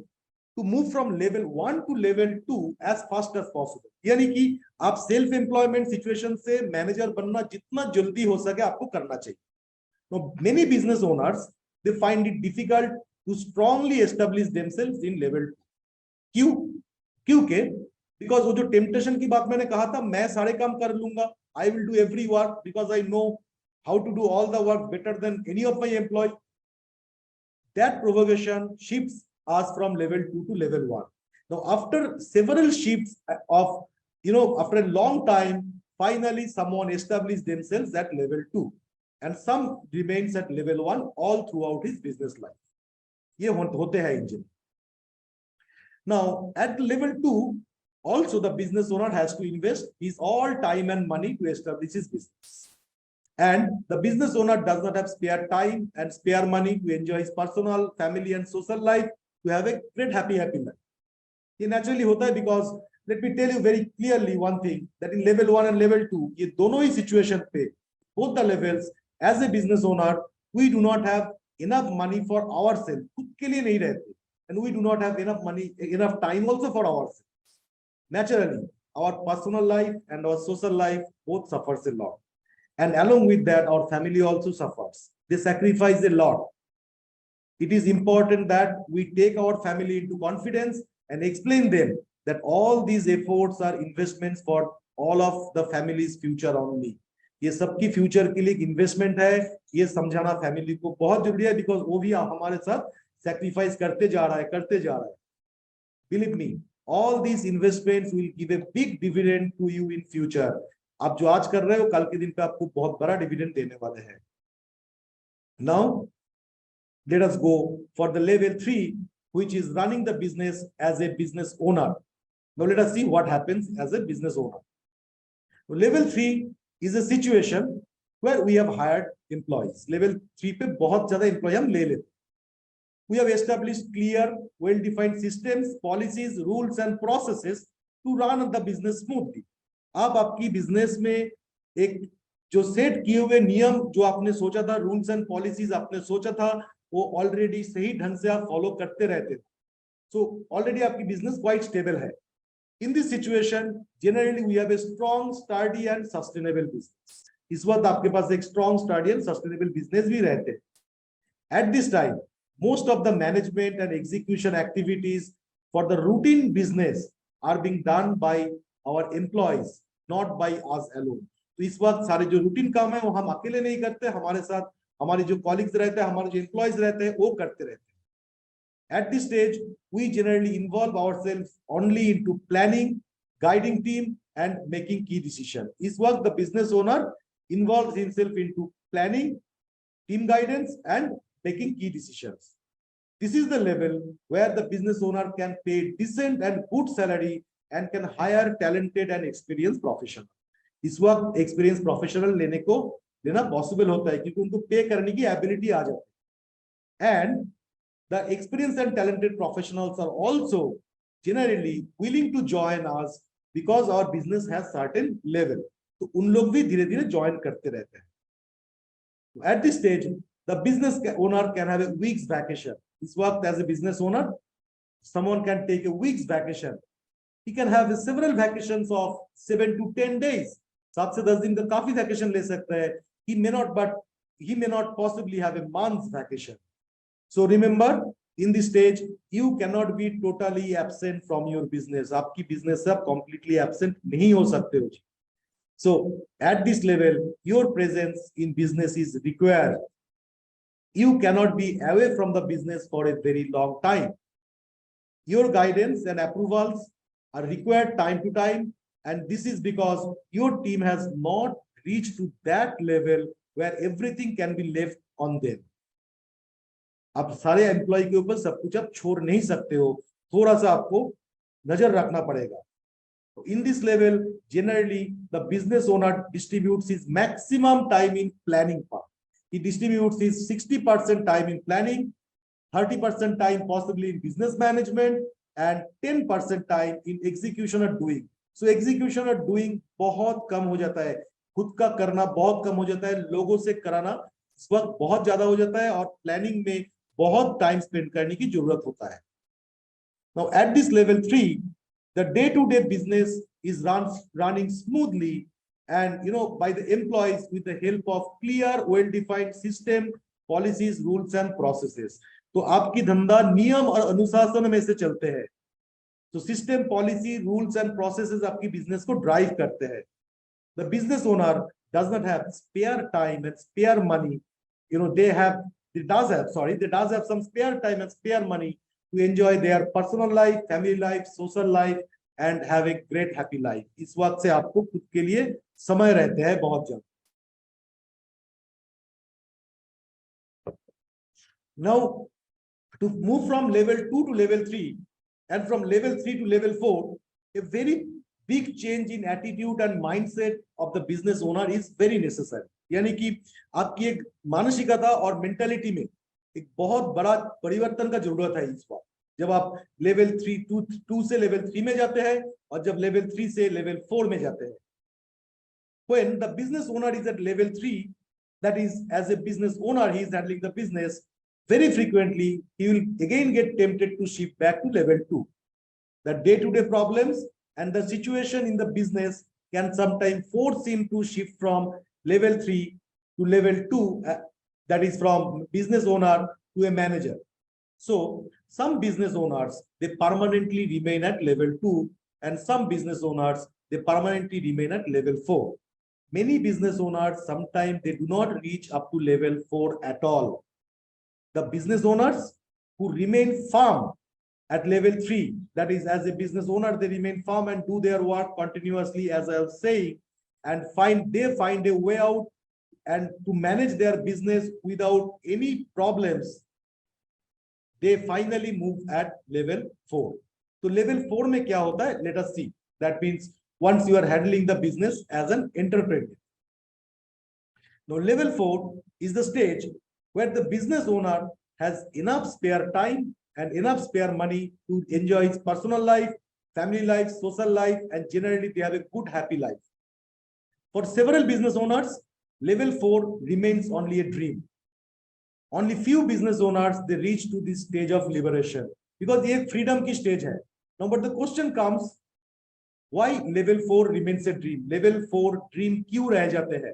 to move from level 1 to level 2 as fast as possible. यानी कि आप सेल्फ एम्प्लॉयमेंट सिचुएशन से मैनेजर बनना जितना जल्दी हो सके आपको करना चाहिए. Now, many business owners, they find it difficult to strongly establish themselves in level 2. क्यों? क्योंकि बिकॉज वो जो टेम्पटेशन की बात मैंने कहा था, मैं सारे काम कर लूंगा, I will do every work because I know how to do all the work better than any of my employee. That provocation shifts us from level 2 to level 1. Now after several shifts of, after a long time, finally someone established themselves at level 2 and some remains at level 1 all throughout his business life. ये होते हैं engine. Now, at level 2, also the business owner has to invest his all time and money to establish his business. And the business owner does not have spare time and spare money to enjoy his personal, family, and social life, to have a great happy life. It naturally होता है because let me tell you very clearly one thing, that in level 1 and level 2, ये दोनों ही situation पे, both the levels, as a business owner, we do not have enough money for ourselves. खुद के लिए नहीं रहते. And we do not have enough money, enough time also for ourselves. Naturally, our personal life and our social life both suffers a lot. And along with that, our family also suffers. They sacrifice a lot. It is important that we take our family into confidence and explain them that all these efforts are investments for all of the family's future only. ये सबकी future के लिए investment है, ये समझाना family को बहुत जरूरी है, बिकॉज वो भी हमारे साथ सैक्रिफाइस करते जा रहा है. Believe me, all these investments will give a big dividend to you in future. आप जो आज कर रहे हो कल के दिन पे आपको बहुत बड़ा डिविडेंड देने वाले हैं. Now let us go for the level 3, which is running the business as a business owner. Now let us see what happens as a business owner. So level 3 is a situation where we have hired employees. Level 3 पे बहुत ज़्यादा employee हम ले लेते. We have established clear, well-defined systems, policies, rules, and processes to run the business smoothly. अब आपकी business में एक जो सेट किए हुए नियम जो आपने सोचा था, रूल्स एंड पॉलिसीज आपने सोचा था, वो ऑलरेडी सही ढंग से आप फॉलो करते रहते थे. सो ऑलरेडी आपकी बिजनेस क्वाइट स्टेबल है. In this situation generally we have a strong, study and sustainable business. इस वक्त आपके पास एक strong, study and sustainable business भी रहते हैं. At this time most of the management and execution activities for the routine business are being done by our employees, not by us alone. तो इस वक्त सारे जो रूटीन काम है वो हम अकेले नहीं करते, हमारे साथ हमारे जो कॉलीग्स रहते हैं, हमारे जो एम्प्लॉयज रहते हैं, वो करते रहते हैं. At this stage, we generally involve ourselves only into planning, guiding team, and making key decisions. इस वक्त the business owner involves himself into planning, team guidance, and making key decisions. This is the level where the business owner can pay decent and good salary and can hire talented and experienced professional. इस वक्त experienced professional लेना possible होता है क्योंकि उनको पे करने की ability आ जाती है. And the experienced and talented professionals are also generally willing to join us because our business has certain level. तो उन लोग भी धीरे-धीरे join करते रहते हैं. At this stage, the business owner can have a week's vacation. इस वक्त as a business owner, someone can take a week's vacation. He can have several vacations of 7 to 10 days. 7 से 10 दिन का काफी vacation ले सकता है. He may not possibly have a month's vacation. So remember, in this stage, you cannot be totally absent from your business. आपकी business से आप completely absent नहीं हो सकते हो. So at this level, your presence in business is required. You cannot be away from the business for a very long time. Your guidance and approvals are required time to time, and this is because your team has not reached to that level where everything can be left on them. आप सारे employ के ऊपर सब कुछ आप छोड़ नहीं सकते हो, थोड़ा सा आपको नजर रखना पड़ेगा. In this level, generally the business owner distributes his maximum time in planning part. He distributes his 60% time in planning, 30% time possibly in business management, and 10% time in execution or doing. So execution or doing बहुत कम हो जाता है, खुद का करना बहुत कम हो जाता है, लोगों से कराना इस वक्त बहुत ज्यादा हो जाता है, और प्लानिंग में बहुत टाइम स्पेंड करने की जरूरत होता है. Now at this level 3, the day-to-day business is running smoothly, and by the employees with the help of clear, well-defined system, policies, rules, and processes. तो आपकी धंधा नियम और अनुशासन में से चलते हैं. तो system, policy, rules and processes आपकी बिजनेस को ड्राइव करते हैं. The business owner does not have spare time and spare money. They does have some spare time and spare money to enjoy their personal life, family life, social life, and have a great happy life. इस वक्त से आपको खुद के लिए समय रहते हैं बहुत ज्यादा. Now, to move from level 2 to level 3, and from level 3 to level 4, a very big change in attitude and mindset of the business owner is very necessary. यानी कि आपकी एक मानसिकता और मेंटालिटी में एक बहुत बड़ा परिवर्तन का जरूरत है इस बार, जब आप लेवल 2 से लेवल 3 में जाते हैं और जब लेवल 3 से लेवल 4 में जाते हैं. When the business owner is at level 3, that is, as a business owner, he is handling the business, very frequently he will again get tempted to shift back to level 2. The day-to-day problems and the situation in the business can sometimes force him to shift from level 3 to level 2, that is from business owner to a manager. So some business owners, they permanently remain at level 2, and some business owners, they permanently remain at level 4. Many business owners, sometimes they do not reach up to level 4 at all. The business owners who remain firm at level 3, that is, as a business owner, they remain firm and do their work continuously, as I was saying, and they find a way out and to manage their business without any problems. They finally move at level 4. So level 4 में क्या होता है? Let us see. That means once you are handling the business as an entrepreneur. Now level 4 is the stage where the business owner has enough spare time and enough spare money to enjoy his personal life, family life, social life, and generally they have a good, happy life. For several business owners, level 4 remains only a dream. Only few business owners, they reach to this stage of liberation because ये freedom की stage है. Now, but the question comes, why level 4 remains a dream? Level 4 dream क्यों रह जाते हैं?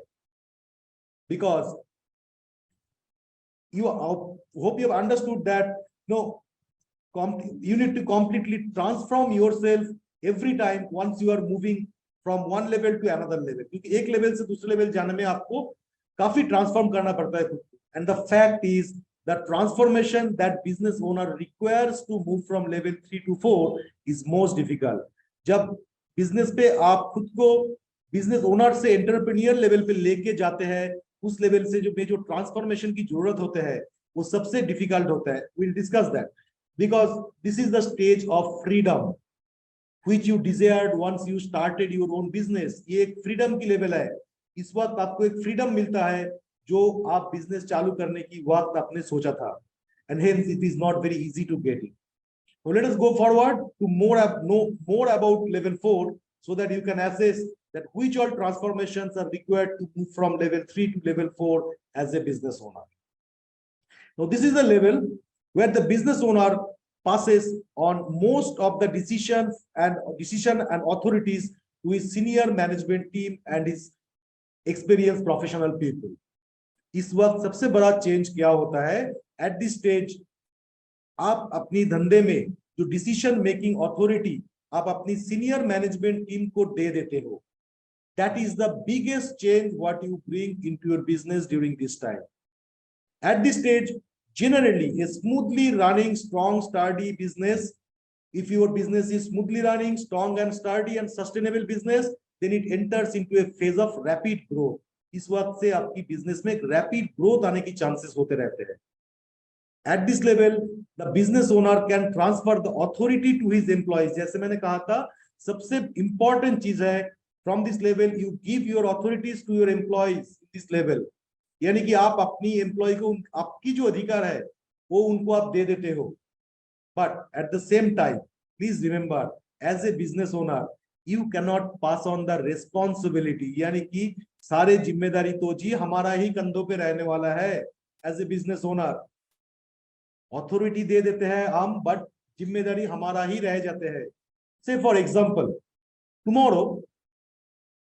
Because you hope you have understood that no, you need to completely transform yourself every time once you are moving from one level to another level. क्योंकि एक level से दूसरे level जाने में आपको काफी transform करना पड़ता है. And the fact is the transformation that business owner requires to move from level 3 to 4 is most difficult. जब business पे आप खुद को business owner से entrepreneur level पे लेके जाते हैं, उस level से जो transformation की जरूरत होते हैं, वो सबसे difficult होता है. We'll discuss that because this is the stage of freedom which you desired once you started your own business. ये एक freedom की level है. इस वक्त आपको एक freedom मिलता है जो आप बिजनेस चालू करने की वक्त आपने सोचा था, and hence it is not very easy to get it. So let us go forward to know more about level 4 so that you can assess that which all transformations are required to move from level 3 to level 4 as a business owner. Now this is the level where the business owner passes on most of the decision and authorities to his senior management team and his experienced professional people. इस वक्त सबसे बड़ा change क्या होता है? At this stage आप अपनी धंधे में जो डिसीजन मेकिंग अथॉरिटी आप अपनी सीनियर मैनेजमेंट टीम को दे देते हो. That is the biggest change what you bring into your business during this time. At this stage generally a smoothly running strong sturdy business, if your business is smoothly running strong and sturdy and sustainable business, then it enters into a phase of rapid growth. इस वक्त से आपकी business में एक rapid growth आने की chances होते रहते हैं. At this level the business owner can transfer the authority to his employees. जैसे मैंने कहा था, सबसे इंपॉर्टेंट चीज है from this level you give your authorities to your employees. This level यानी कि आप अपनी एम्प्लॉय को आपकी जो अधिकार है वो उनको आप दे देते हो. But at the same time please remember, as a business owner you cannot pass on the responsibility, यानी कि सारे जिम्मेदारी तो जी हमारा ही कंधों पे रहने वाला है. As a business owner authority दे देते हैं हम, बट जिम्मेदारी हमारा ही रह जाते हैं. Say for example, tomorrow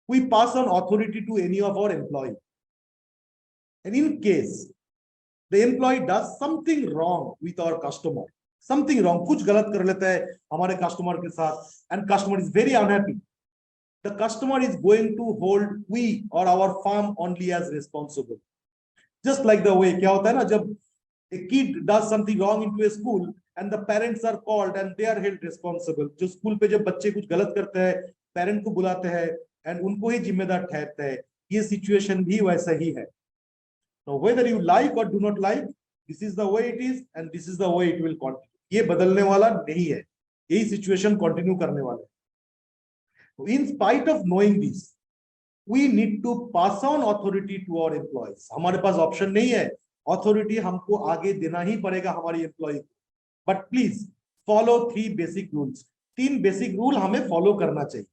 we pass on authority to any of our employee, and in case the employee does something wrong with our customer, something wrong, कुछ गलत कर लेता है हमारे कस्टमर के साथ, and customer is very unhappy. The customer is going to hold we और our firm only as responsible. Just like the way क्या होता है ना, जब a kid does something wrong into a school and the parents are called and they are held responsible. जो school पे जब बच्चे कुछ गलत करते हैं, पेरेंट को बुलाते हैं एंड उनको ही जिम्मेदार ठहरते हैं. ये सिचुएशन भी वैसा ही है. So whether you like or do not like, this is the way it is and this is the way it will continue. ये बदलने वाला नहीं है, यही सिचुएशन कंटिन्यू करने वाला है. So in spite of knowing this, we need to pass on authority to our employees. हमारे पास ऑप्शन नहीं है, अथॉरिटी हमको आगे देना ही पड़ेगा हमारी एम्प्लॉय को. But please follow 3 basic rules. 3 basic rule हमें फॉलो करना चाहिए.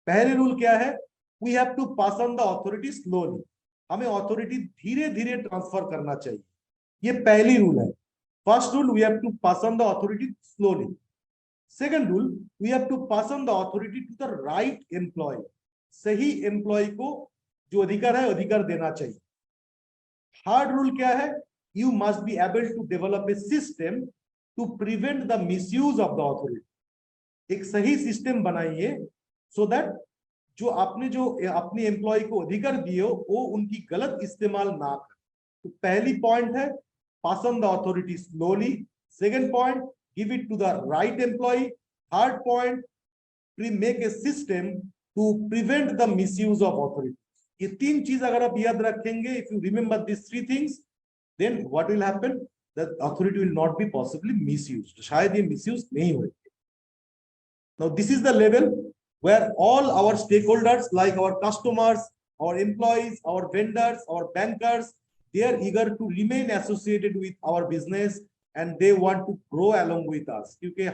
पहले रूल क्या है? We have to pass on the authority slowly. हमें अथॉरिटी धीरे धीरे ट्रांसफर करना चाहिए. ये पहली रूल है. First rule, we have to pass on the authority slowly. Second rule, we have to pass on the authority to the right employee. सही employee को जो अधिकार है अधिकार देना चाहिए. थर्ड रूल क्या है? You must be able to develop a system to prevent the misuse of the authority. एक सही सिस्टम बनाइए so that जो अपने एम्प्लॉय को अधिकार दिए हो वो उनकी गलत इस्तेमाल ना करें. तो पहली पॉइंट है pass on the authority slowly. Second point, give it to the right employee. Third point, make a system to prevent the misuse of authority. ये तीन चीज अगर आप याद रखेंगे, if you remember these three things, then what will happen? The authority will not be possibly misused. शायद ये misuse नहीं होगी. Now this is the level where all our stakeholders like our customers, our employees, our vendors, our bankers, they are eager to remain associated with our business and they want to grow along with us. क्योंकि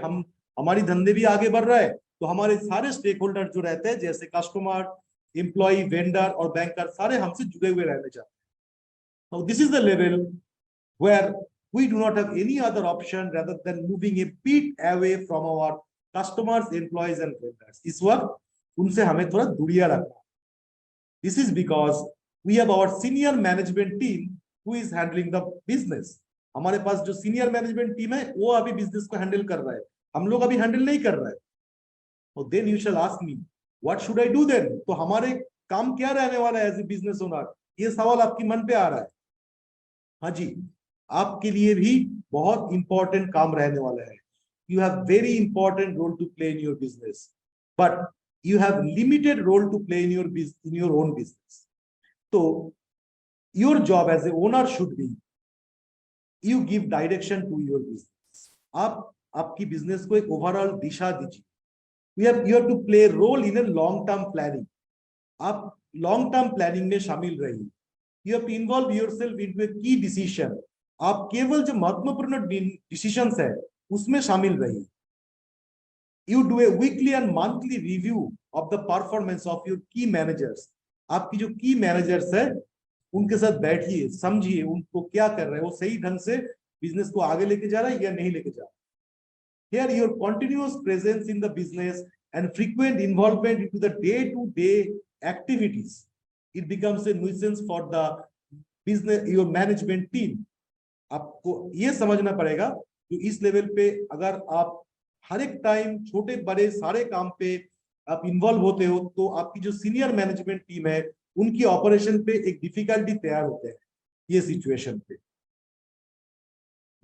हमारी धंधे भी आगे बढ़ रहा है, तो हमारे सारे स्टेकहोल्डर जो रहते हैं जैसे कस्टमर, एम्प्लॉय, वेंडर और बैंकर सारे हमसे जुड़े हुए रहने चाहते हैं. Now this is the level where we do not have any other option rather than moving a bit away from our customers, employees and vendors. इस वक्त उनसे हमें थोड़ा दूरिया रखना. This is because we have our senior management team who is handling the business. हमारे पास जो senior management team है वो अभी business को handle कर रहा है, हम लोग अभी handle नहीं कर रहा है. So then you shall ask me, what should I do then? तो हमारे काम क्या रहने वाला है as a business owner? ये सवाल आपकी मन पे आ रहा है. हाँ जी, आपके लिए भी बहुत important काम रहने वाला है. You have very important role to play in your business, but you have limited role to play in your own business. So your job as a owner should be you give direction to your business. आप आपकी business को एक overall दिशा दीजिए. You have to play a role in a long term planning. आप long term planning में शामिल रहिए. You have to involve yourself into a key decision. आप केवल जो महत्वपूर्ण decisions है उसमें शामिल रहिए. You do a weekly and monthly review of the performance of your key managers. आपकी जो key managers है उनके साथ बैठिए, समझिए उनको क्या कर रहे हैं, वो सही ढंग से बिजनेस को आगे लेके जा रहा है या नहीं लेके जा रहा है. Here your continuous presence in the business and frequent involvement into the day-to-day activities, it becomes a nuisance for the business, your management team. आपको ये समझना पड़ेगा कि इस लेवल पे अगर आप हर एक टाइम छोटे बड़े सारे काम पे आप इन्वॉल्व होते हो तो आपकी जो सीनियर मैनेजमेंट टीम है उनकी ऑपरेशन पे एक डिफिकल्टी तैयार होते हैं ये सिचुएशन पे.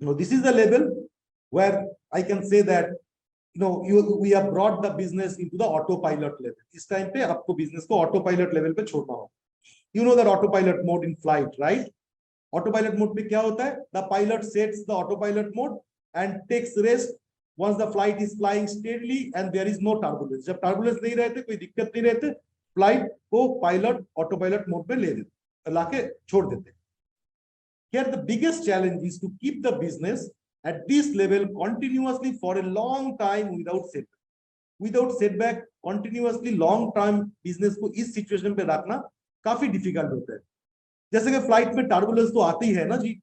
Now this is the level where I can say that we have brought the business into the autopilot level. इस टाइम पे आपको बिजनेस को ऑटोपायलट लेवल पे छोड़ना होगा. You know that autopilot mode in flight, right? Autopilot mode में क्या होता है? The pilot sets the autopilot mode and takes rest once the flight is flying steadily and there is no turbulence. जब turbulence नहीं रहते, कोई दिक्कत नहीं रहते, flight को pilot autopilot mode में ले देते, लाके छोड़ देते. Here the biggest challenge is to keep the business at this level continuously for a long time without setback. Without setback, continuously long time business को इस situation पे रखना काफी difficult होता है. जैसे कि फ्लाइट में टर्बुलेंस तो आती है ना जी,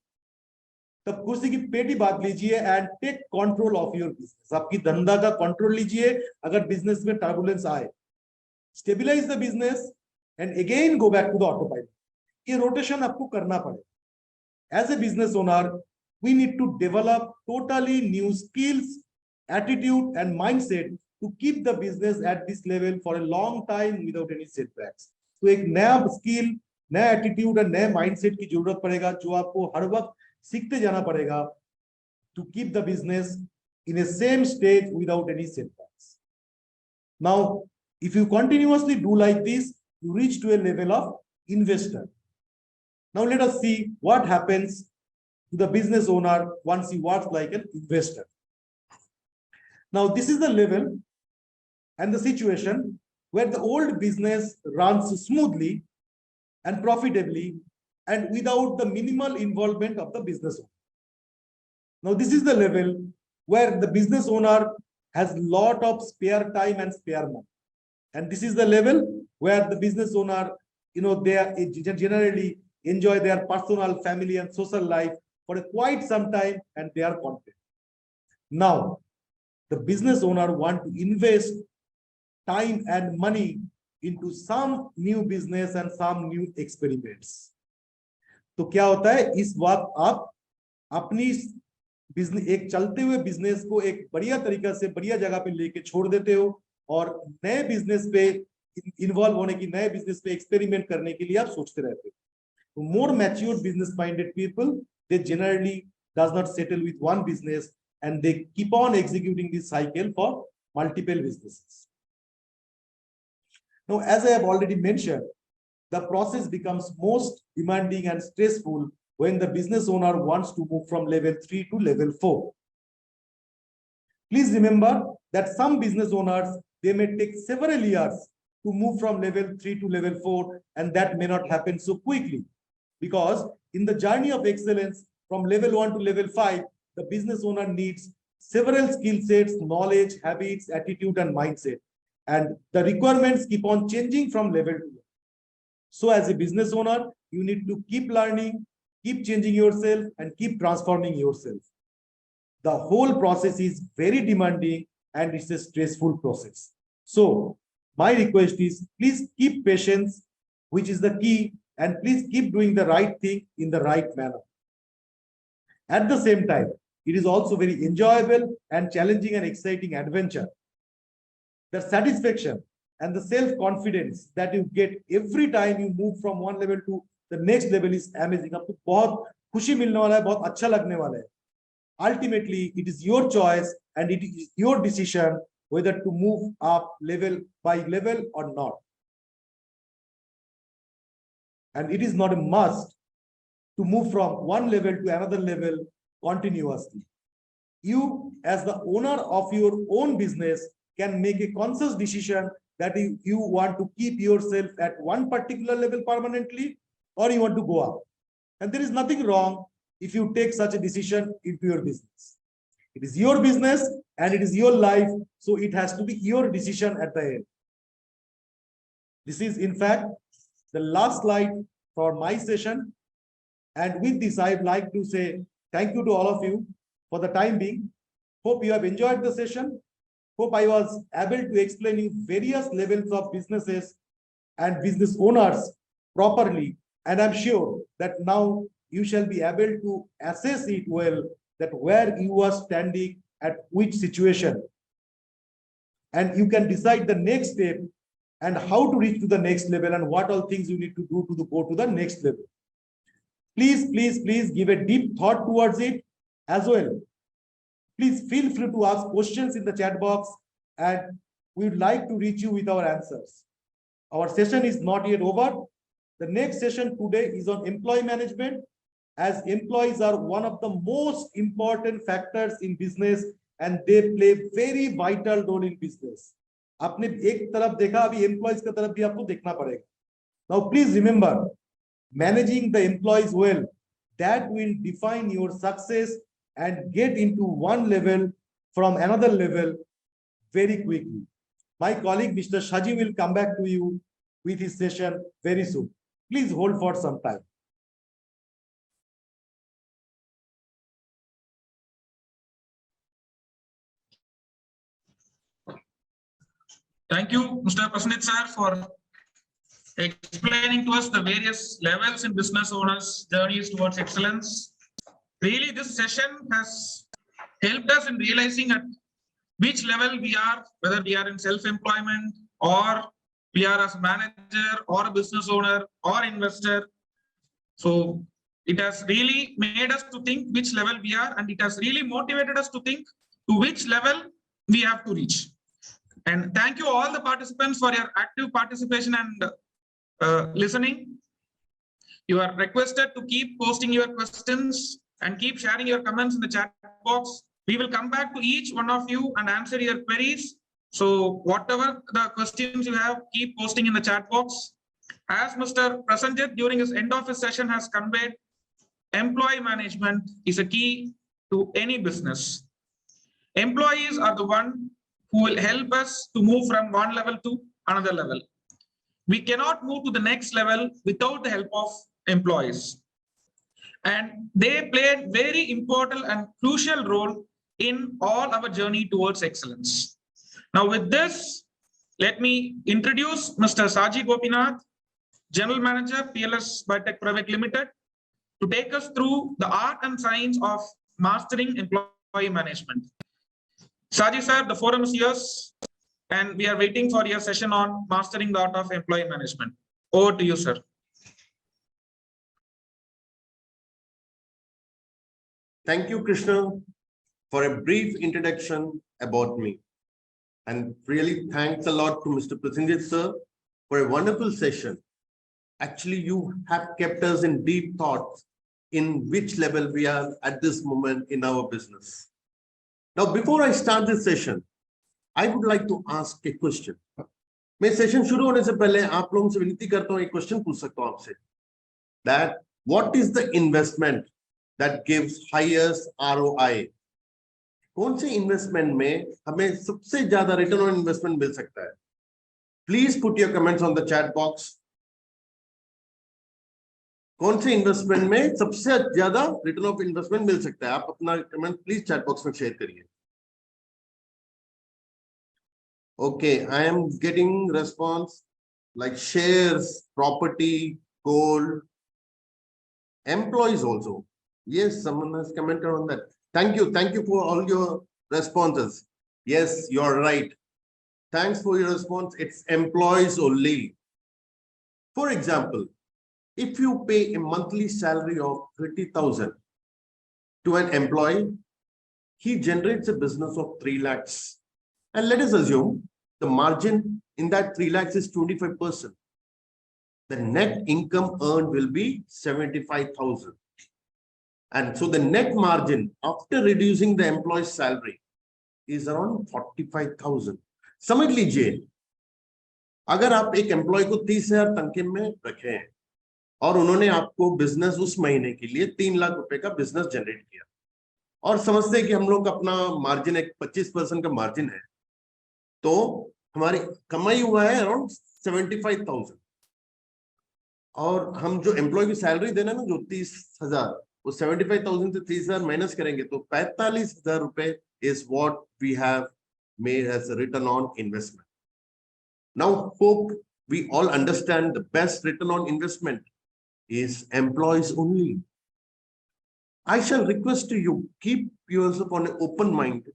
तब कुर्सी की पेटी बांध लीजिए and take control of your business. आपकी धंधा का कंट्रोल लीजिए अगर बिजनेस में टर्बुलेंस आए. Stabilise the business and again go back to the autopilot. ये रोटेशन आपको करना पड़ेगा. As a business owner we need to develop totally new skills, attitude and mindset to keep the business at this level for a long time without any setbacks. तो एक नया skill, नया attitude और नए mindset की जरूरत पड़ेगा जो आपको हर वक्त सीखते जाना पड़ेगा to keep the business in a same stage without any setbacks. Now if you continuously do like this you reach to a level of investor. Now let us see what happens to the business owner once he works like an investor. Now this is the level and the situation where the old business runs smoothly and profitably and without the minimal involvement of the business owner. Now this is the level where the business owner has lot of spare time and spare money. And this is the level where the business owner, they are generally enjoy their personal, family and social life for quite some time and they are content. Now, the business owner want to invest time and money into some new business and some new experiments. तो क्या होता है, इस वक्त आप अपनी business, एक चलते हुए बिजनेस को एक बढ़िया तरीका से बढ़िया जगह पे लेके छोड़ देते हो और नए बिजनेस पे इन्वॉल्व होने की, नए बिजनेस पे एक्सपेरिमेंट करने के लिए आप सोचते रहते हो. तो मोर mature business minded people, they generally does not settle with one business and they keep on executing this cycle for multiple businesses. Now, as I have already mentioned, the process becomes most demanding and stressful when the business owner wants to move from level 3 to level 4. Please remember that some business owners, they may take several years to move from level 3 to level 4, and that may not happen so quickly, because in the journey of excellence from level 1 to level 5, the business owner needs several skill sets, knowledge, habits, attitude, and mindset. And the requirements keep on changing from level to level. So as a business owner, you need to keep learning, keep changing yourself, and keep transforming yourself. The whole process is very demanding and it's a stressful process. So my request is, please keep patience, which is the key, and please keep doing the right thing in the right manner. At the same time, it is also very enjoyable and challenging and exciting adventure. The satisfaction and the self-confidence that you get every time you move from one level to the next level is amazing. आपको बहुत खुशी मिलने वाला है, बहुत अच्छा लगने वाला है. Ultimately, it is your choice and it is your decision whether to move up level by level or not. And it is not a must to move from one level to another level continuously. You, as the owner of your own business, can make a conscious decision that you want to keep yourself at one particular level permanently or you want to go up. And there is nothing wrong if you take such a decision into your business. It is your business and it is your life, so it has to be your decision at the end. This is, in fact, the last slide for my session. And with this, I'd like to say thank you to all of you for the time being. Hope you have enjoyed the session. Hope I was able to explain you various levels of businesses and business owners properly. And I'm sure that now you shall be able to assess it well, that where you are standing at which situation. And you can decide the next step and how to reach to the next level and what all things you need to do to go to the next level. Please, please, please give a deep thought towards it as well. Please feel free to ask questions in the chat box and we would like to reach you with our answers. Our session is not yet over. The next session today is on employee management, as employees are one of the most important factors in business and they play very vital role in business. आपने एक तरफ देखा, अभी employees का तरफ भी आपको देखना पड़ेगा. Now please remember, managing the employees well, that will define your success and get into one level from another level very quickly. My colleague Mr. Shaji will come back to you with his session very soon. Please hold for some time. Thank you, Mr. Prasanit sir, for explaining to us the various levels in business owners' journeys towards excellence. Really, this session has helped us in realizing at which level we are, whether we are in self-employment or we are as a manager or a business owner or investor. So it has really made us to think which level we are, and it has really motivated us to think to which level we have to reach. And thank you all the participants for your active participation and listening. You are requested to keep posting your questions and keep sharing your comments in the chat box. We will come back to each one of you and answer your queries. So whatever the questions you have, keep posting in the chat box. As Mr. Prasanjit during his end of his session has conveyed, employee management is a key to any business. Employees are the one who will help us to move from one level to another level. We cannot move to the next level without the help of employees. And they play a very important and crucial role in all our journey towards excellence. Now with this, let me introduce Mr. Saji Gopinath, General Manager, Peerless Biotech Private Limited, to take us through the art and science of mastering employee management. Saji sir, the forum is yours, and we are waiting for your session on mastering the art of employee management. Over to you, sir. Thank you, Krishna, for a brief introduction about me. And really thanks a lot to Mr. Prasenjit sir for a wonderful session. Actually, you have kept us in deep thoughts in which level we are at this moment in our business. Now, before I start this session, I would like to ask a question. मैं session शुरू होने से पहले आप लोगों से विनती करता हूं, एक क्वेश्चन पूछ सकता हूं आपसे, that what is the investment that gives highest ROI? कौन से इन्वेस्टमेंट में हमें सबसे ज्यादा रिटर्न ऑन इन्वेस्टमेंट मिल सकता है? Please put your comments on the chat box. कौन से इन्वेस्टमेंट में सबसे ज्यादा रिटर्न ऑफ इन्वेस्टमेंट मिल सकता है? आप अपना कमेंट प्लीज चैट बॉक्स में शेयर करिए. Okay, I am getting response like shares, property, gold, employees also. Yes, someone has commented on that. Thank you for all your responses. Yes, you're right. Thanks for your response. It's employees only. For example, if you pay a monthly salary of 30,000 to an employee, he generates a business of 3 lakhs. And let us assume the margin in that 3 lakhs is 25%. The net income earned will be 75,000. And so the net margin after reducing the employee's salary is around 45,000. समझ लीजिए, अगर आप एक employ को 30,000 तनख्वाह में रखें और उन्होंने आपको बिजनेस उस महीने के लिए 3 लाख रुपए का बिजनेस जनरेट किया और समझते हैं कि हम लोग अपना मार्जिन एक 25% का मार्जिन है, तो हमारी कमाई हुआ है अराउंड 75,000 और हम जो एम्प्लॉय की सैलरी देना ना, जो 30,000, वो 75,000 से 30,000 माइनस करेंगे तो 45,000 रुपए is what we have made as a return on investment. Now, hope we all understand the best return on investment is employees only. I shall request to you, keep yourself on an open mind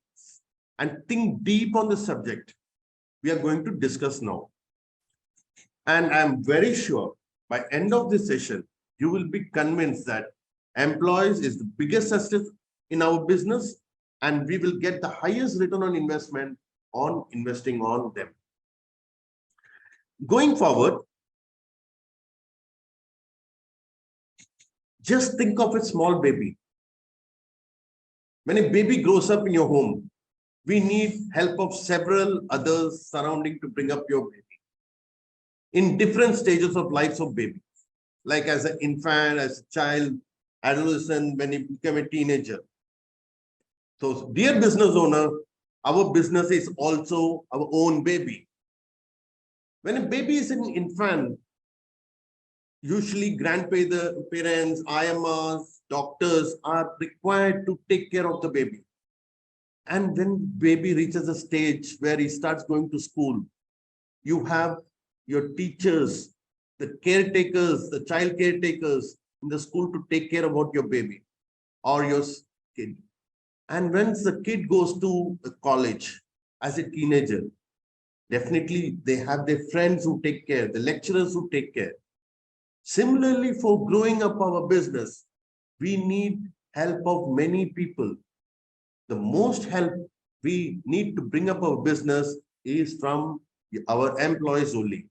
and think deep on the subject we are going to discuss now. And I'm very sure by end of this session, you will be convinced that employees is the biggest asset in our business and we will get the highest return on investment on investing on them. Going forward, just think of a small baby. When a baby grows up in your home, we need help of several others surrounding to bring up your baby in different stages of lives of baby, like as an infant, as a child, adolescent, when you become a teenager. So, dear business owner, our business is also our own baby. When a baby is an infant, usually grandparents, IMRs, doctors are required to take care of the baby. And when baby reaches a stage where he starts going to school, you have your teachers, the caretakers, the child caretakers in the school to take care about your baby or your kid. And once the kid goes to the college as a teenager, definitely they have their friends who take care, the lecturers who take care. Similarly, for growing up our business, we need help of many people. The most help we need to bring up our business is from our employees only.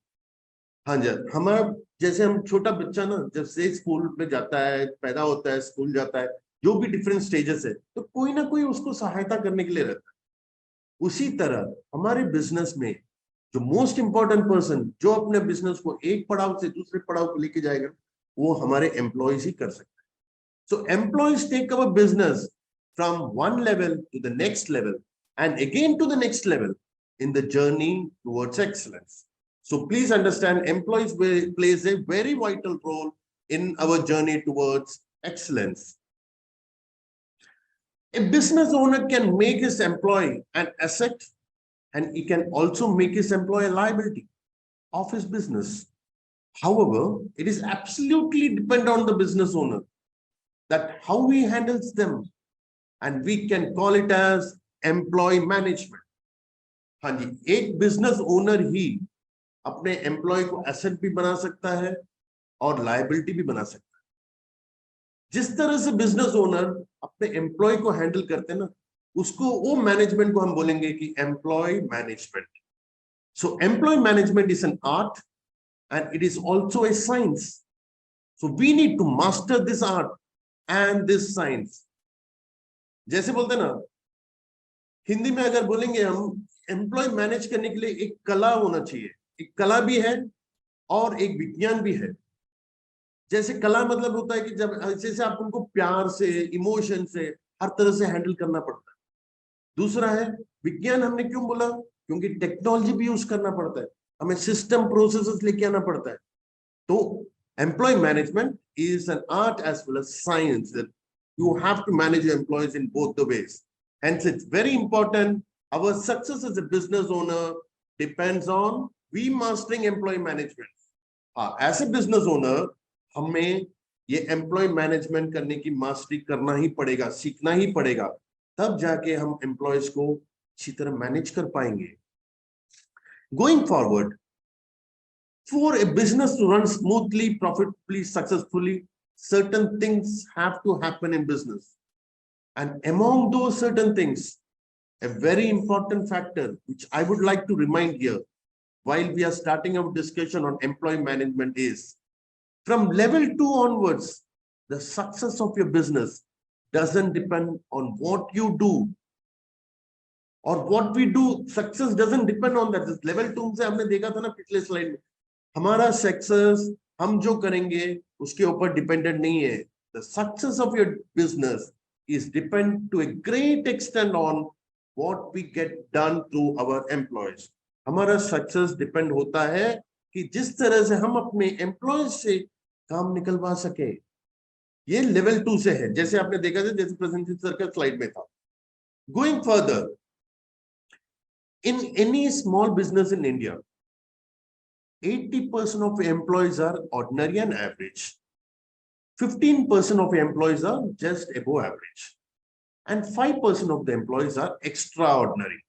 हाँ जी, हमारा जैसे हम छोटा बच्चा ना जब से school में जाता है, पैदा होता है, स्कूल जाता है, जो भी डिफरेंट स्टेजेस है, तो कोई ना कोई उसको सहायता करने के लिए रहता है. उसी तरह हमारे बिजनेस में जो मोस्ट इंपॉर्टेंट पर्सन जो अपने बिजनेस को एक पड़ाव से दूसरे पड़ाव को लेके जाएगा, वो हमारे एम्प्लॉयज ही कर सकते हैं. So employees take our business from one level to the next level and again to the next level in the journey towards excellence. So please understand, employees plays a very vital role in our journey towards excellence. A business owner can make his employee an asset and he can also make his employee a liability of his business. However, it is absolutely dependent on the business owner that how he handles them. and we can call it as employee management. हाँ जी, एक business owner ही अपने employ को asset भी बना सकता है और liability भी बना सकता है. जिस तरह से बिजनेस ओनर अपने एम्प्लॉय को हैंडल करते हैं ना, उसको वो मैनेजमेंट को हम बोलेंगे कि employee management. So employee management is an art and it is also a science. So we need to master this art and this science. जैसे बोलते हैं ना, हिंदी में अगर बोलेंगे हम, एम्प्लॉय मैनेज करने के लिए एक कला होना चाहिए. एक कला भी है और एक विज्ञान भी है. जैसे कला मतलब होता है कि जब जैसे आप उनको प्यार से, इमोशन से, हर तरह से हैंडल करना पड़ता है. दूसरा है विज्ञान. हमने क्यों बोला? क्योंकि टेक्नोलॉजी भी यूज करना पड़ता है, हमें सिस्टम प्रोसेसेस लेके आना पड़ता है. तो employee management is an art as well as science. That you have to manage your employees in both the ways. Hence, it's very important. Our success as a business owner depends on we mastering employee management. As a business owner, हमें ये employee management करने की mastery करना ही पड़ेगा, सीखना ही पड़ेगा. तब जाके हम employees को अच्छी तरह manage कर पाएंगे. Going forward, for a business to run smoothly, profitably, successfully, certain things have to happen in business. And among those certain things, a very important factor, which I would like to remind here, while we are starting our discussion on employee management, is from level 2 onwards, the success of your business doesn't depend on what you do or what we do. Success doesn't depend on that. This level 2 से हमने देखा था ना पिछले slide में, हमारा success हम जो करेंगे उसके ऊपर डिपेंडेंट नहीं है. The success of your business is depend to a great extent on what we get done through our employees. हमारा सक्सेस डिपेंड होता है कि जिस तरह से हम अपने एम्प्लॉयज से काम निकलवा सके. ये लेवल 2 से है, जैसे आपने देखा था, जैसे प्रेजेंटेशन सर्कल स्लाइड में था. Going further, in any small business in India, 80% of employees are ordinary and average. 15% of employees are just above average. And 5% of the employees are extraordinary.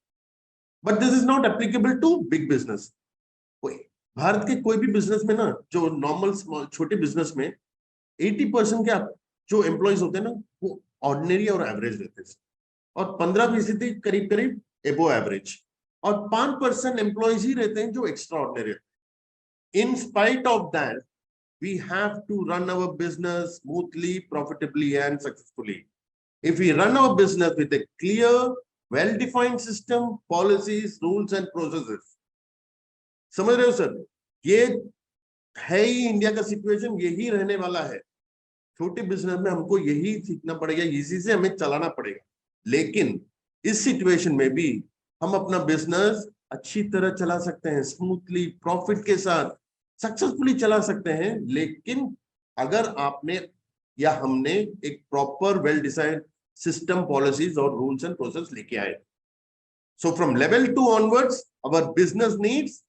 But this is not applicable to big business. Bharat के कोई भी business में ना, जो normal small छोटे business में 80% के जो एम्प्लॉयज होते हैं ना, वो ऑर्डिनरी और एवरेज रहते हैं, और 15% करीब करीब एबो एवरेज, और 5% एम्प्लॉयज ही रहते हैं जो extra ordinary. In spite of that, we have to run our business smoothly, profitably, and successfully. If we run our business with a clear, well-defined system, policies, rules, and processes. समझ रहे हो sir? ये है ही India का situation, यही रहने वाला है. छोटे बिजनेस में हमको यही सीखना पड़ेगा, इसी से हमें चलाना पड़ेगा. लेकिन इस सिचुएशन में भी हम अपना बिजनेस अच्छी तरह चला सकते हैं, स्मूथली, प्रॉफिट के साथ, सक्सेसफुली चला सकते हैं. लेकिन अगर आपने या हमने एक proper well design system, policies और रूल्स एंड प्रोसेस लेके आए. So from level 2 onwards, our business needs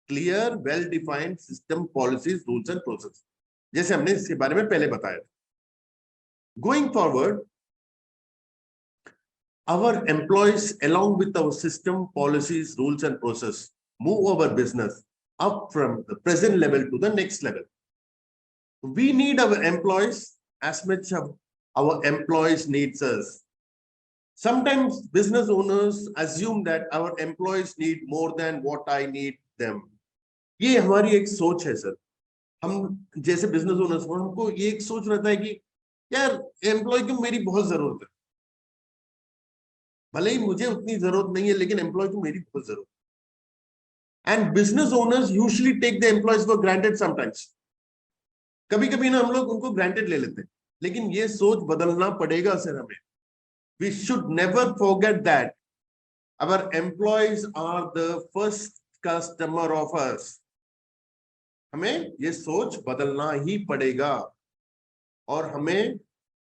clear, well defined system, policies, rules and process, जैसे हमने इसके बारे में पहले बताया. Going forward, our employees, along with our system, policies, rules, and process, move our business up from the present level to the next level. We need our employees as much as our employees needs us. Sometimes business owners assume that our employees need more than what I need them. ये हमारी एक सोच है sir. हम जैसे business owners को, हमको ये एक सोच रहता है कि यार एम्प्लॉय की मेरी बहुत जरूरत है, भले ही मुझे उतनी जरूरत नहीं है, लेकिन एम्प्लॉय को मेरी बहुत जरूरत है. And business owners usually take the employees for granted sometimes. कभी कभी ना हम लोग उनको ग्रांटेड ले लेते हैं, लेकिन ये सोच बदलना पड़ेगा सर हमें. We should never forget that our employees are the first customer of us. हमें ये सोच बदलना ही पड़ेगा, और हमें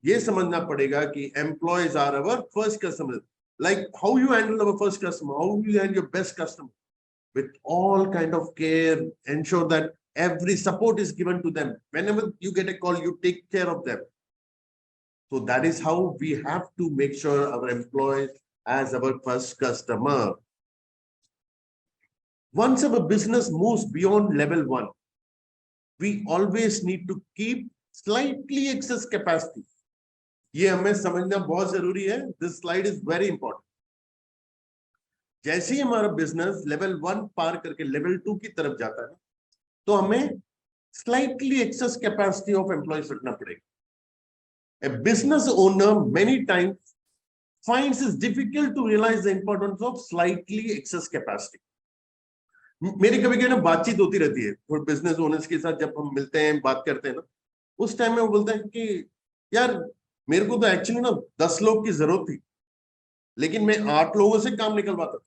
ये समझना पड़ेगा कि employees are our first customer. Like how you handle our first customer, how you handle your best customer, with all kind of care, ensure that every support is given to them. Whenever you get a call, you take care of them. So that is how we have to make sure our employees as our first customer. Once our business moves beyond level 1, we always need to keep slightly excess capacity. ये हमें समझना बहुत जरूरी है. This slide is very important. जैसे ही हमारा business level 1 पार करके level 2 की तरफ जाता है, तो हमें slightly excess capacity of employees रखना पड़ेगा. A business owner many times finds it difficult to realize the importance of slightly excess capacity. मेरी कभी कभी ना बातचीत होती रहती है और बिजनेस ओनर्स के साथ जब हम मिलते हैं बात करते हैं ना, उस टाइम में वो बोलते हैं कि यार मेरे को तो एक्चुअली ना 10 लोग की जरूरत थी, लेकिन मैं 8 लोगों से काम निकलवाता था.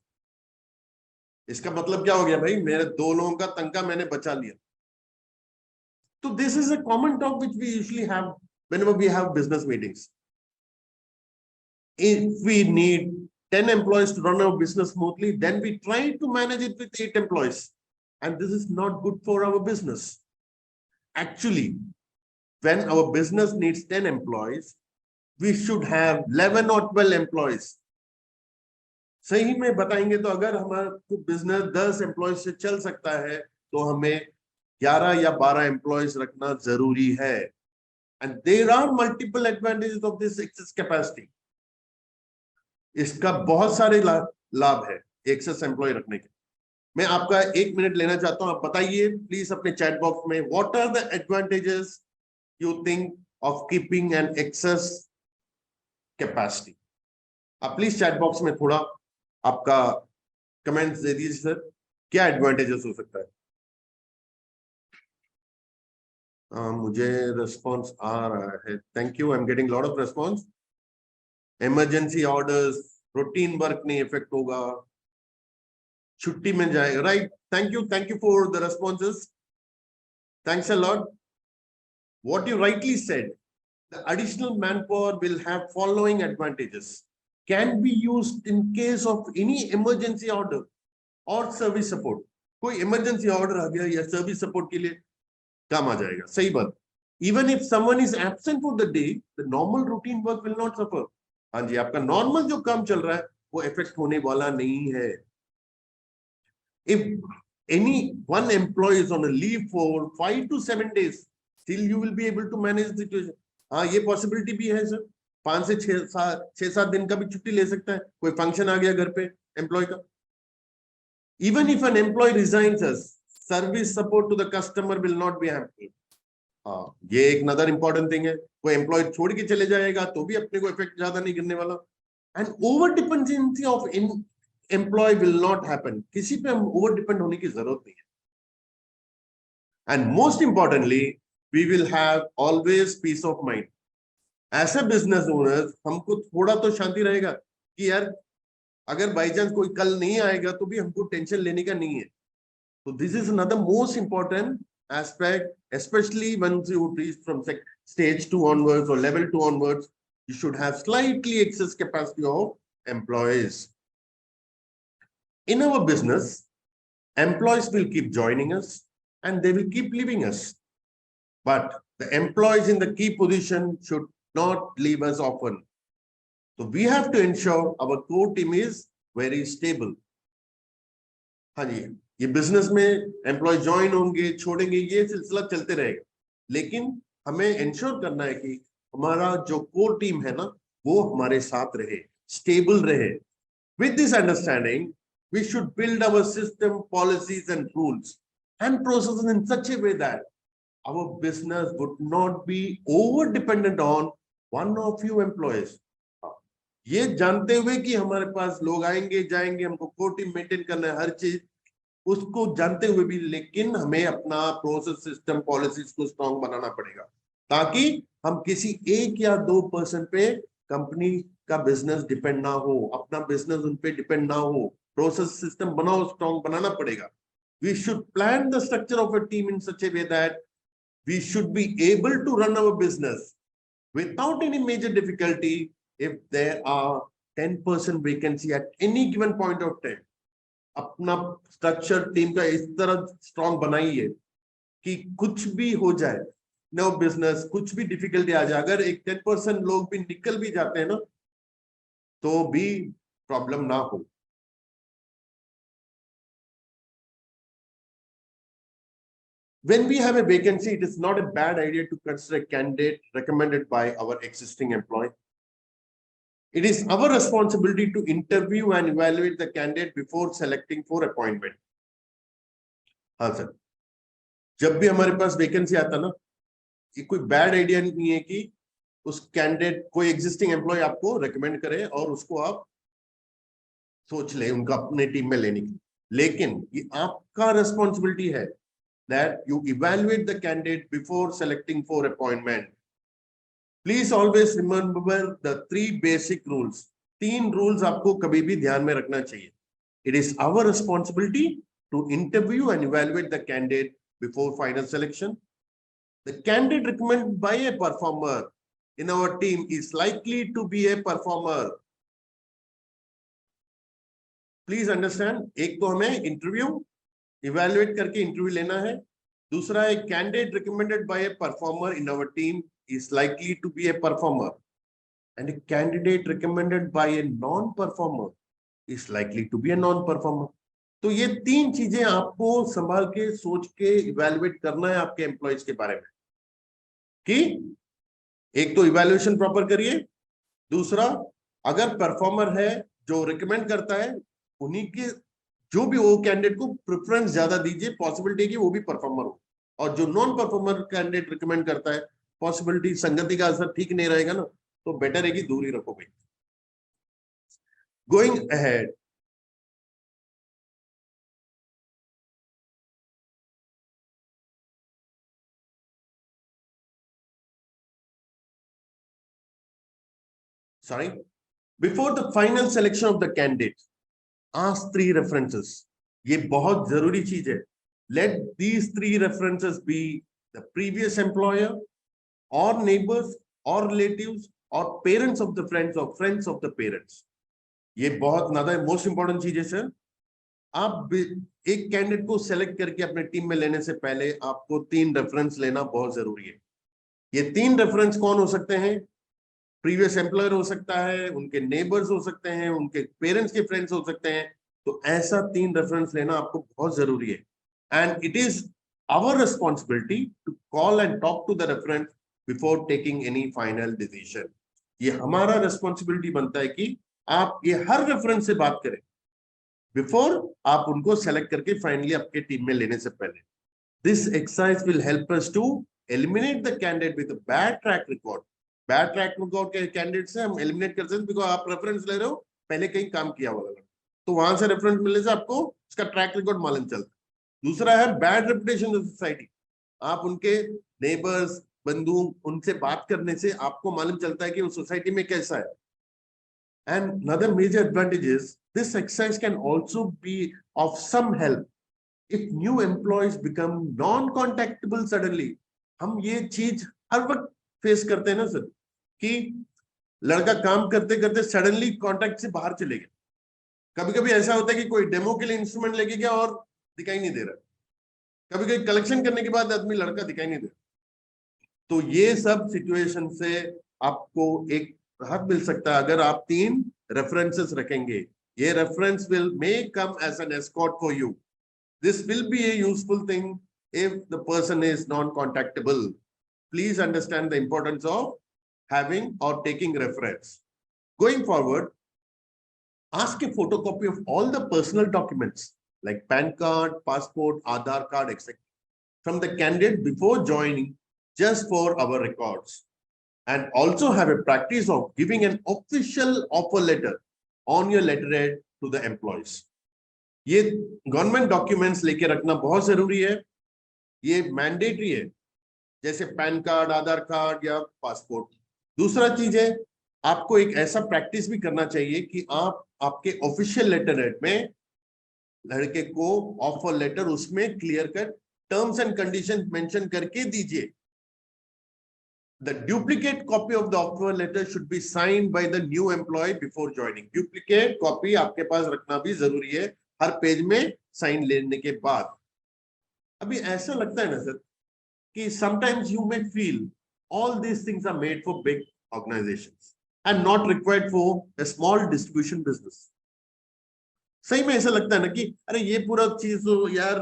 इसका मतलब क्या हो गया भाई, मेरे 2 लोगों का तनख्वाह मैंने बचा लिया. तो this is a common talk which we usually have whenever we have business meetings. If we need 10 employees to run our business smoothly, then we try to manage it with 8 employees. And this is not good for our business. Actually, when our business needs 10 employees, we should have 11 or 12 employees. सही में बताएंगे तो अगर हमारा business 10 employees से चल सकता है, तो हमें 11 या 12 एम्प्लॉयज रखना जरूरी है. And there are multiple advantages of this excess capacity. इसका बहुत सारे लाभ है एक्सेस एम्प्लॉय रखने के. मैं आपका 1 मिनट लेना चाहता हूं, आप बताइए प्लीज अपने चैट बॉक्स में, what are the advantages you think of keeping an excess capacity. आप प्लीज चैट बॉक्स में थोड़ा आपका कमेंट्स दे दीजिए सर, क्या एडवांटेजेस हो सकता है. मुझे रिस्पॉन्स आ रहा है. Thank you, I am getting lot of response. Emergency orders, routine work नहीं इफेक्ट होगा, छुट्टी में जाएगा. Right, thank you for the responses. Thanks a lot. What you rightly said, the additional manpower will have following advantages. Can be used in case of any emergency order और service support. कोई emergency order आ गया या service support के लिए काम आ जाएगा. सही बात. Even if someone is absent for the day, the normal routine work will not suffer. हाँ जी, आपका नॉर्मल जो काम चल रहा है वो इफेक्ट होने वाला नहीं है. If any one employee is on a leave for 5 to 7 days, still you will be able to manage the situation. हाँ, ये पॉसिबिलिटी भी है सर. 5 से 6-7 दिन का भी छुट्टी ले सकता है. कोई फंक्शन आ गया घर पे एम्प्लॉय का. Even if an employee resigns us, service support to the customer will not be hampered. हाँ, ये एक नदर इंपॉर्टेंट थिंग है. कोई एम्प्लॉय छोड़ के चले जाएगा तो भी अपने को इफेक्ट ज्यादा नहीं गिरने वाला. And over dependency of employee will not happen. किसी पे हम ओवर डिपेंड होने की जरूरत नहीं है. And most importantly, we will have always peace of mind. As a business owners हमको थोड़ा तो शांति रहेगा कि यार अगर बाई चांस कोई कल नहीं आएगा तो भी हमको टेंशन लेने का नहीं है. So this is another most important aspect, especially once you reach from stage 2 onwards or level 2 onwards, you should have slightly excess capacity of employees. In our business, employees will keep joining us and they will keep leaving us. But the employees in the key position should not leave us often. So we have to ensure our core team is very stable. हाँ जी, ये business में employ join होंगे, छोड़ेंगे, ये सिलसिला चलते रहेगा. लेकिन हमें इंश्योर करना है कि हमारा जो कोर टीम है ना, वो हमारे साथ रहे, स्टेबल रहे. With this understanding, we should build our system, policies and rules and processes in such a way that our business would not be over dependent on one or few employees. ये जानते हुए कि हमारे पास लोग आएंगे जाएंगे, हमको कोर टीम मेंटेन करना है, हर चीज उसको जानते हुए भी, लेकिन हमें अपना प्रोसेस, सिस्टम, पॉलिसीज को स्ट्रॉन्ग बनाना पड़ेगा ताकि हम किसी 1 या 2% पे कंपनी का बिजनेस डिपेंड ना हो, अपना बिजनेस उन पे डिपेंड ना हो. प्रोसेस, सिस्टम बनाओ, स्ट्रॉन्ग बनाना पड़ेगा. We should plan the structure of a team in such a way that we should be able to run our business without any major difficulty if there are 10% vacancy at any given point of time. अपना structure team का इस तरह strong बनाइए कि कुछ भी हो जाए, नो बिजनेस, कुछ भी डिफिकल्टी आ जाए, अगर एक 10% लोग भी निकल भी जाते हैं ना, तो भी प्रॉब्लम ना हो। When we have a vacancy, it is not a bad idea to consider a candidate recommended by our existing employee. It is our responsibility to interview and evaluate the candidate before selecting for appointment. हाँ sir, जब भी हमारे पास vacancy आता ना, ये कोई bad idea नहीं है कि उस कैंडिडेट कोई एग्जिस्टिंग एम्प्लॉय आपको रेकमेंड करे और उसको आप सोच ले उनका अपने टीम में लेने की, लेकिन ये आपका रेस्पॉन्सिबिलिटी है that you evaluate the candidate before selecting for appointment. Please always remember the 3 basic rules. 3 rules आपको कभी भी ध्यान में रखना चाहिए. It is our responsibility to interview and evaluate the candidate before final selection. The candidate recommended by a performer in our team is likely to be a performer. Please understand, एक तो हमें इंटरव्यू इवैल्यूएट करके interview लेना है, दूसरा है candidate recommended by a performer in our team is likely to be a performer, and a candidate recommended by a non performer is likely to be a non performer. तो ये 3 चीजें आपको संभाल के सोच के इवैल्यूएट करना है आपके एम्प्लॉयज के बारे में, कि एक तो इवैल्यूएशन प्रॉपर करिए, दूसरा अगर परफॉर्मर है जो रिकमेंड करता है उन्हीं के जो भी वो कैंडिडेट को प्रेफरेंस ज्यादा दीजिए, पॉसिबिलिटी कि वो भी परफॉर्मर हो, और जो नॉन परफॉर्मर कैंडिडेट रिकमेंड करता है पॉसिबिलिटी संगति का असर ठीक नहीं रहेगा ना, तो बेटर है कि दूर ही रखो भाई। Going ahead, sorry, before the final selection of the candidate, ask 3 references. ये बहुत जरूरी चीज है. Let these 3 references be the previous employer or neighbors or relatives or parents of the friends or friends of the parents. ये बहुत ज्यादा most important चीज है सर. आप एक कैंडिडेट को सेलेक्ट करके अपने टीम में लेने से पहले आपको 3 रेफरेंस लेना बहुत जरूरी है. ये 3 रेफरेंस कौन हो सकते हैं? प्रीवियस एम्प्लॉयर हो सकता है, उनके नेबर्स हो सकते हैं, उनके पेरेंट्स के फ्रेंड्स हो सकते हैं. तो ऐसा 3 रेफरेंस लेना आपको बहुत जरूरी है. And it is our responsibility to call and talk to the reference before taking any final decision. ये हमारा रिस्पॉन्सिबिलिटी बनता है कि आप ये हर रेफरेंस से बात करें बिफोर आप उनको सेलेक्ट करके फाइनली आपके टीम में लेने से पहले. This exercise will help us to eliminate the candidate with bad track record. Bad track record के कैंडिडेट से हम एलिमिनेट कर सकते हैं, बिकॉज आप रेफरेंस ले रहे हो पहले कहीं काम किया हुआ, तो वहां से रेफरेंस मिलने से आपको उसका ट्रैक रिकॉर्ड मालूम चलता है. दूसरा है बैड रेपुटेशन ऑफ सोसाइटी. आप उनके नेबर्स, बंधु, उनसे बात करने से आपको मालूम चलता है कि वो सोसाइटी में कैसा है. And another major advantage is this exercise can also be of some help if new employees become non-contactable suddenly. हम ये चीज हर वक्त फेस करते हैं ना सर, कि लड़का काम करते करते सडनली कॉन्टैक्ट से बाहर चले गए. कभी कभी ऐसा होता है कि कोई डेमो के लिए इंस्ट्रूमेंट लेके गया और दिखाई नहीं दे रहा. कभी कभी कलेक्शन करने के बाद आदमी लड़का दिखाई नहीं दे रहा. तो ये सब सिचुएशन से आपको एक राहत मिल सकता है अगर आप 3 रेफरेंसेस रखेंगे. ये reference will may come as an escort for you. This will be a useful thing if the person is non-contactable. Please understand the importance of having or taking reference. Going forward, ask a photocopy of all the personal documents like PAN card, passport, Aadhaar card, etc. from the candidate before joining, just for our records. And also have a practice of giving an official offer letter on your letterhead to the employees. ये government documents लेके रखना बहुत जरूरी है. ये mandatory है, जैसे pan card, आधार card या पासपोर्ट. दूसरा चीज है, आपको एक ऐसा प्रैक्टिस भी करना चाहिए कि आप आपके ऑफिशियल लेटरहेड में लड़के को ऑफर लेटर उसमें clear cut terms and conditions mention करके दीजिए. The duplicate copy of the offer letter should be signed by the new employee before joining. Duplicate copy आपके पास रखना भी जरूरी है हर पेज में साइन लेने के बाद. अभी ऐसा लगता है ना सर कि sometimes you may feel all these things are made for big organizations and not required for a small distribution business. सही में ऐसा लगता है ना कि अरे ये पूरा चीज तो यार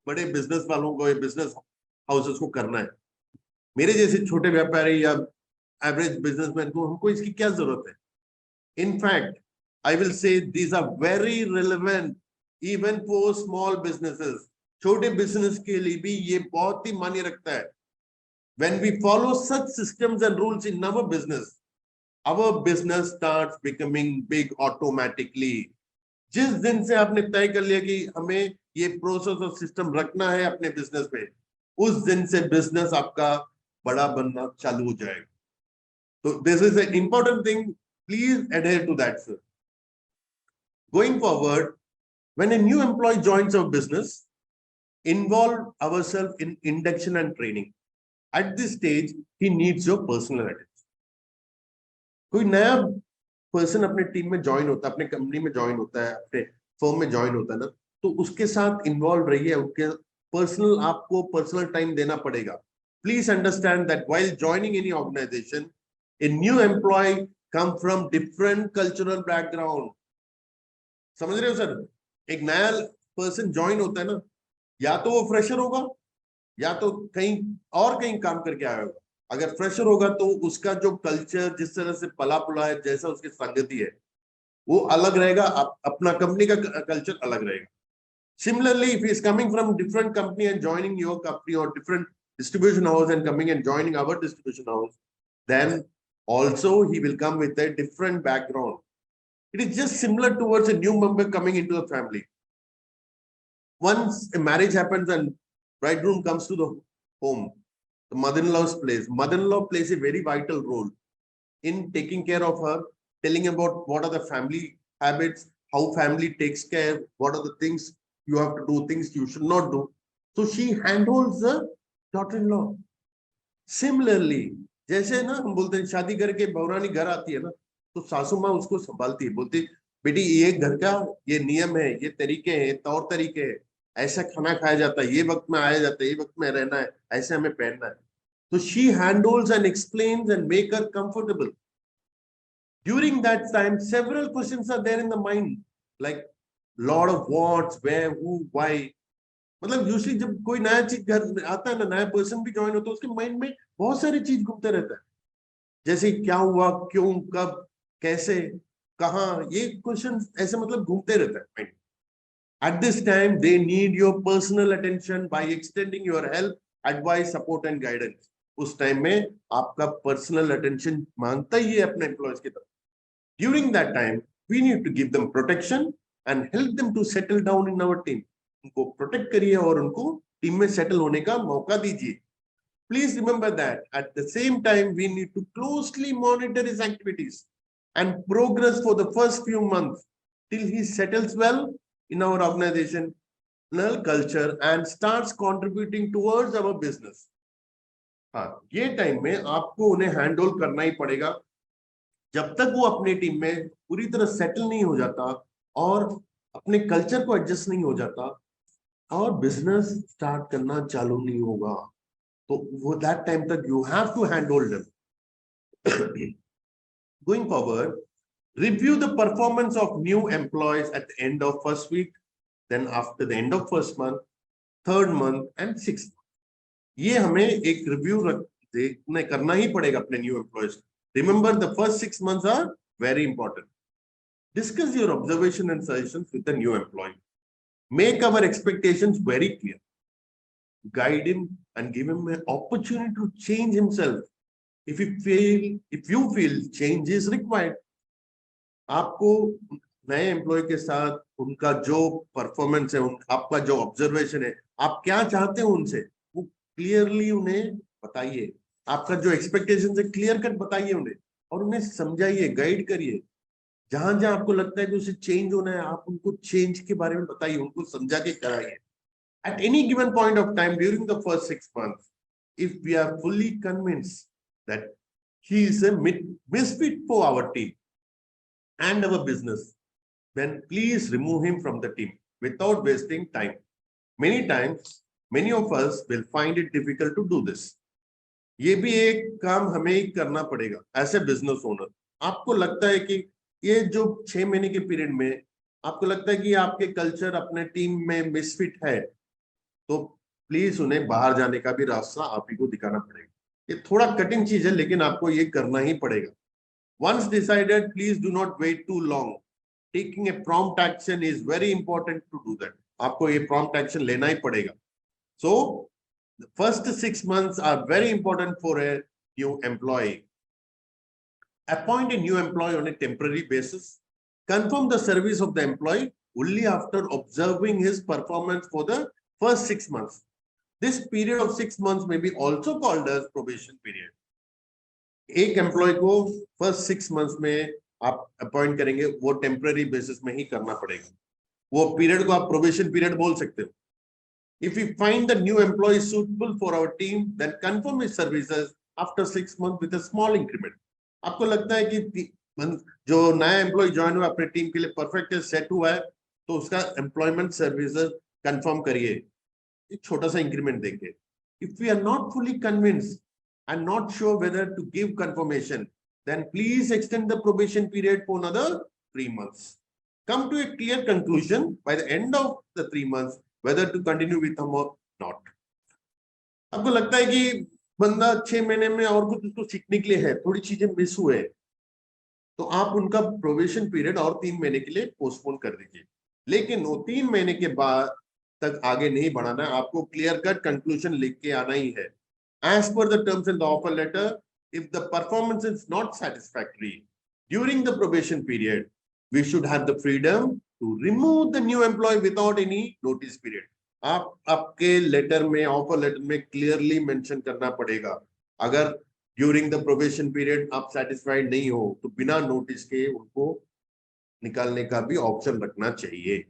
बड़े बिजनेस वालों को, बिजनेस हाउसेस को करना है, मेरे जैसे छोटे व्यापारी या एवरेज बिजनेसमैन को हमको इसकी क्या जरूरत है? In fact I will say these are very relevant even for small businesses. छोटे बिजनेस के लिए भी ये बहुत ही मायने रखता है. When we follow such systems and rules in our business starts becoming big automatically. जिस दिन से आपने तय कर लिया कि हमें ये प्रोसेस और सिस्टम रखना है अपने बिजनेस में, उस दिन से बिजनेस आपका बड़ा बनना चालू हो जाएगा. तो this is an important thing. Please adhere to that, sir. Going forward, when a new employee joins our business, involve ourselves in induction and training. At this stage, he needs your personal attention. कोई नया person अपने team में join होता है, अपने company में join होता है, अपने फर्म में ज्वाइन होता है ना, तो उसके साथ इन्वॉल्व रहिए. उनके पर्सनल, आपको पर्सनल टाइम देना पड़ेगा. Please understand that while joining any organisation, a new employee come from different cultural background. समझ रहे हो सर? एक नया पर्सन ज्वाइन होता है ना, या तो वो फ्रेशर होगा या तो कहीं काम करके आया होगा. अगर फ्रेशर होगा तो उसका जो कल्चर, जिस तरह से पला पुला है, जैसा उसकी संगति है, वो अलग रहेगा. अपना कंपनी का कल्चर अलग रहेगा. Similarly, if he is coming from different company and joining your company or different distribution house and coming and joining our distribution house, then also he will come with a different background. It is just similar towards a new member coming into the family. Once a marriage happens and bridegroom comes to the home, the mother-in-law plays a very vital role in taking care of her, telling about what are the family habits, how family takes care, what are the things you have to do, things you should not do. So she handholds the daughter-in-law. Similarly, जैसे ना हम बोलते हैं शादी करके बहुरानी घर आती है ना, तो सासू माँ उसको संभालती है, बोलती बेटी ये घर का ये नियम है, ये तरीके हैं, तौर तरीके हैं, ऐसा खाना खाया जाता है, ये वक्त में आया जाता है, ये वक्त में रहना है, ऐसे हमें पहनना है. So she handles and explains and make her comfortable. During that time, several questions are there in the mind, like lot of what's, where, who, why. मतलब यूजली जब कोई नया चीज घर आता है ना, नया पर्सन भी ज्वाइन होता है, उसके माइंड में बहुत सारी चीज घूमते रहता है, जैसे क्या हुआ, क्यों, कब, कैसे, कहाँ, ये क्वेश्चन ऐसे मतलब घूमते रहता है mind. At this time, they need your personal attention by extending your help, advice, support and guidance. उस टाइम में आपका पर्सनल अटेंशन मांगता ही है अपने एम्प्लॉयज की तरफ. During that time, we need to give them protection and help them to settle down in our team. उनको protect करिए और उनको टीम में सेटल होने का मौका दीजिए. Please remember that at the same time, we need to closely monitor his activities and progress for the first few months till he settles well in our organizational culture and starts contributing towards our business. हाँ, ये time में आपको उन्हें handle करना ही पड़ेगा जब तक वो अपनी टीम में पूरी तरह सेटल नहीं हो जाता और अपने कल्चर को एडजस्ट नहीं हो जाता और बिजनेस स्टार्ट करना चालू नहीं होगा. तो वो दैट टाइम तक you have to handle them. Going forward, review the performance of new employees at the end of first week, then after the end of first month, third month and sixth month. ये हमें एक review देखने करना ही पड़ेगा अपने new employees. Remember, the first 6 months are very important. Discuss your observation and suggestions with the new employee. Make our expectations very clear. Guide him and give him an opportunity to change himself. If you feel change is required, आपको नए employ के साथ उनका जो performance है, आपका जो observation है, आप क्या चाहते हो उनसे, वो क्लियरली उन्हें बताइए. आपका जो एक्सपेक्टेशन है क्लियर कट बताइए उन्हें और उन्हें समझाइए, गाइड करिए. जहां जहां आपको लगता है कि उसे चेंज होना है, आप उनको चेंज के बारे में बताइए, उनको समझा के कराइए. At any given point of time during the first 6 months, if we are fully convinced that he is a misfit for our team and our business, then please remove him from the team without wasting time. Many times Many of us will find it difficult to do this. ये भी एक काम हमें ही करना पड़ेगा as a business owner. आपको लगता है कि ये जो 6 महीने के पीरियड में आपको लगता है कि आपके कल्चर अपने टीम में मिसफिट है, तो प्लीज उन्हें बाहर जाने का भी रास्ता आप ही को दिखाना पड़ेगा. ये थोड़ा कठिन चीज है, लेकिन आपको ये करना ही पड़ेगा. Once decided, please do not wait too long. Taking a prompt action is very important to do that. आपको ये prompt action लेना ही पड़ेगा. So, the first 6 months are very important for a new employee. Appoint a new employee on a temporary basis. Confirm the service of the employee only after observing his performance for the first 6 months. This period of 6 months may be also called as probation period. एक employ को first 6 months में आप appoint करेंगे, वो temporary basis में ही करना पड़ेगा. वो पीरियड को आप प्रोबेशन पीरियड बोल सकते हो. If you find the new employee suitable for our team, then confirm his services after 6 month with a small increment. आपको लगता है कि जो नया एम्प्लॉय ज्वाइन हुआ अपने टीम के लिए परफेक्ट सेट हुआ है, तो उसका एम्प्लॉयमेंट सर्विसेज कंफर्म करिए, एक छोटा सा इंक्रीमेंट देके. If we are not fully convinced and not sure whether to give confirmation, then please extend the probation period for another 3 months. Come to a clear conclusion by the end of the 3 months whether to continue with them or not. आपको लगता है कि बंदा 6 महीने में और कुछ उसको सीखने के लिए है, थोड़ी चीजें मिस हुए, तो आप उनका प्रोबेशन पीरियड और 3 महीने के लिए पोस्टपोन कर दीजिए. लेकिन वो 3 महीने के बाद तक आगे नहीं बढ़ाना है, आपको क्लियर कट कंक्लूजन लिख के आना ही है. As per the terms in the offer letter, if the performance is not satisfactory during the probation period, we should have the freedom to remove the new employee without any notice period. आप आपके letter में, offer letter में clearly mention करना पड़ेगा. अगर during the probation period आप satisfied नहीं हो, तो बिना नोटिस के उनको निकालने का भी ऑप्शन रखना चाहिए.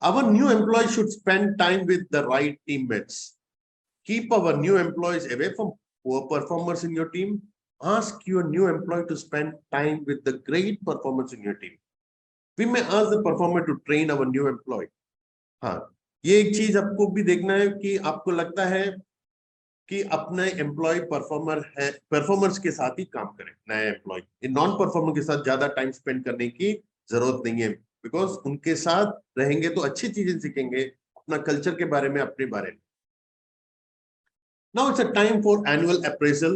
Our new employee should spend time with the right teammates. Keep our new employees away from poor performers in your team. Ask your new employee to spend time with the great performers in your team. We may ask the performer to train our new employee. हाँ, ये एक चीज आपको भी देखना है कि आपको लगता है कि अपने एम्प्लॉय परफॉर्मर है, परफॉर्मर्स के साथ ही काम करें. नया एम्प्लॉय नॉन परफॉर्मर के साथ ज्यादा टाइम स्पेंड करने की जरूरत नहीं है, बिकॉज उनके साथ रहेंगे तो अच्छी चीजें सीखेंगे, अपना कल्चर के बारे में, अपने बारे में. Now it's a time for annual appraisal,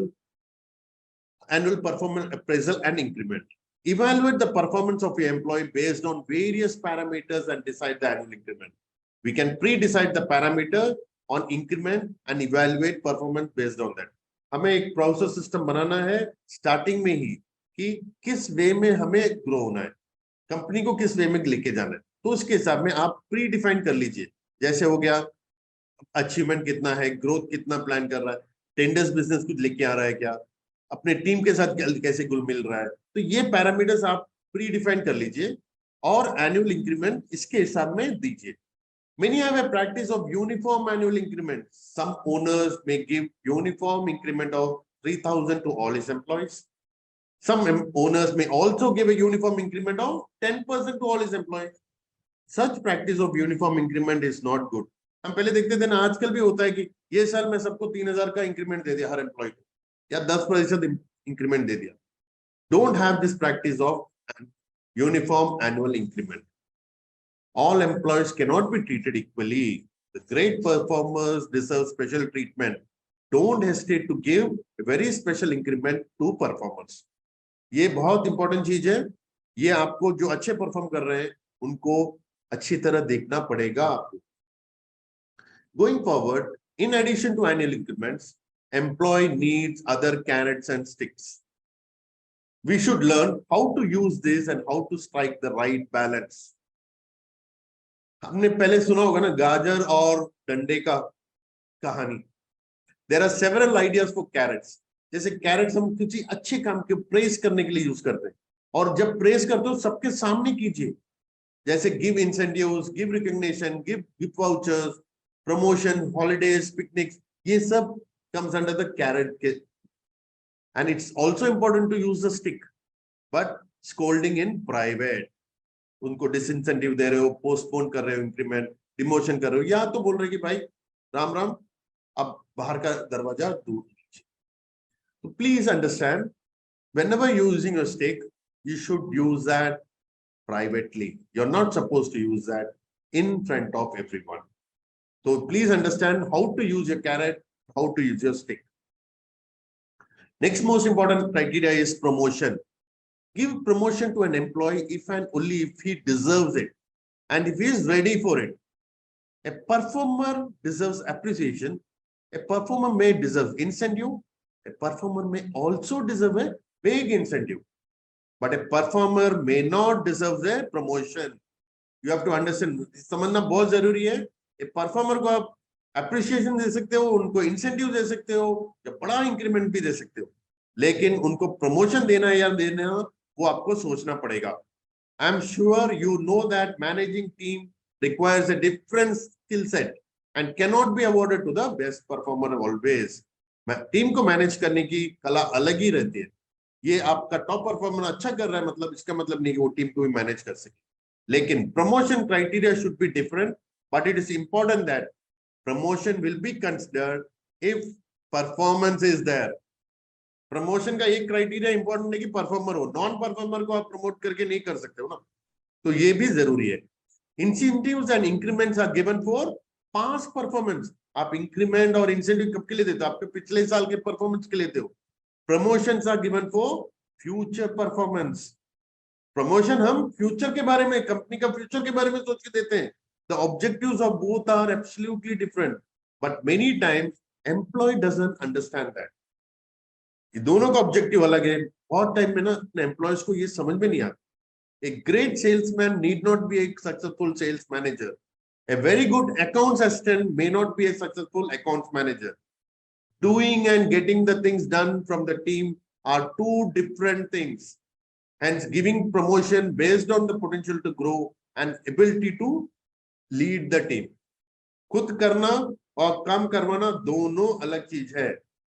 annual performance appraisal and increment. Evaluate the performance of your employee based on various parameters and decide the annual increment. We can pre-decide the parameter on increment and evaluate performance based on that. हमें एक process system बनाना है starting में ही कि किस वे में हमें grow होना है, कंपनी को किस वे में लेके जाना है, तो उसके हिसाब में आप प्री डिफाइन कर लीजिए. जैसे हो गया अचीवमेंट कितना है, ग्रोथ कितना प्लान कर रहा है, टेंडर्स बिजनेस कुछ लेके आ रहा है क्या, अपने टीम के साथ कैसे घुल मिल रहा है, तो ये पैरामीटर्स आप प्री डिफाइन कर लीजिए और एनुअल इंक्रीमेंट इसके हिसाब में दीजिए. Many have a practice of uniform annual increment. Some owners may give uniform increment of 3,000 to all his employees. Some owners may also give a uniform increment of 10% to all his employees. Such practice of uniform increment is not good. हम पहले देखते थे ना, आजकल भी होता है कि ये साल मैं सबको 3,000 का इंक्रीमेंट दे दिया हर एम्प्लॉय को, या 10% इंक्रीमेंट दे दिया. Don't have this practice of uniform annual increment. All employees cannot be treated equally. The great performers deserve special treatment. Don't hesitate to give a very special increment to performers. ये बहुत important चीज है. ये आपको जो अच्छे perform कर रहे हैं उनको अच्छी तरह देखना पड़ेगा आपको. Going forward, in addition to annual increments, employee needs other carrots and sticks. We should learn how to use this and how to strike the right balance. हमने पहले सुना होगा ना गाजर और डंडे का कहानी. There are several ideas for carrots. जैसे कैरेट्स हम किसी अच्छे काम के प्रेस करने के लिए यूज करते हैं, और जब प्रेस करते हो सबके सामने कीजिए, जैसे give incentives, give recognition, give gift vouchers, promotion, holidays, picnics, ये सब comes under the carrot के. And it's also important to use the stick, but scolding in private. उनको डिसइंसेंटिव दे रहे हो, पोस्टपोन कर रहे हो इंक्रीमेंट, डिमोशन कर रहे हो, या तो बोल रहे कि भाई राम राम, अब बाहर का दरवाजा दूर कीजिए। तो please understand, whenever you're using a stick, you should use that privately. You're not supposed to use that in front of everyone. So please understand how to use your carrot, how to use your stick. Next most important criteria is promotion. Give promotion to an employee if and only if he deserves it and if he is ready for it. A performer deserves appreciation. A performer may deserve incentive. A performer may also deserve a big incentive. But a performer may not deserve a promotion. You have to understand. समझना बहुत जरूरी है. A performer को आप appreciation दे सकते हो, उनको incentive दे सकते हो, या बड़ा increment भी दे सकते हो. लेकिन उनको promotion देना या देना वो आपको सोचना पड़ेगा. I am sure you know that managing team requires a different skill set and cannot be awarded to the best performer always. Team को मैनेज करने की कला अलग ही रहती है. ये आपका टॉप परफॉर्मर अच्छा कर रहा है मतलब इसका मतलब नहीं कि वो टीम को भी मैनेज कर सके. लेकिन promotion criteria should be different, but it is important that promotion will be considered if performance is there. Promotion का एक क्राइटेरिया इंपॉर्टेंट है कि परफॉर्मर हो, नॉन परफॉर्मर को आप प्रमोट करके नहीं कर सकते हो ना, तो ये भी जरूरी है. Incentives and increments are given for past performance. आप इंक्रीमेंट और इंसेंटिव कब के लिए देते हो? आपके पिछले साल के परफॉर्मेंस के लिए देते हो. Promotions are given for future performance. Promotion हम फ्यूचर के बारे में, कंपनी का फ्यूचर के बारे में सोच के देते हैं. The objectives of both are absolutely different, but many times employ doesn't understand that. ये दोनों का ऑब्जेक्टिव अलग है. बहुत टाइम में ना अपने एम्प्लॉयज को ये समझ में नहीं आता. A great salesman need not be a successful sales manager. A very good accounts assistant may not be a successful accounts manager. Doing and getting the things done from the team are two different things. Hence, giving promotion based on the potential to grow and ability to lead the team. खुद करना और काम करवाना दोनों अलग चीज है.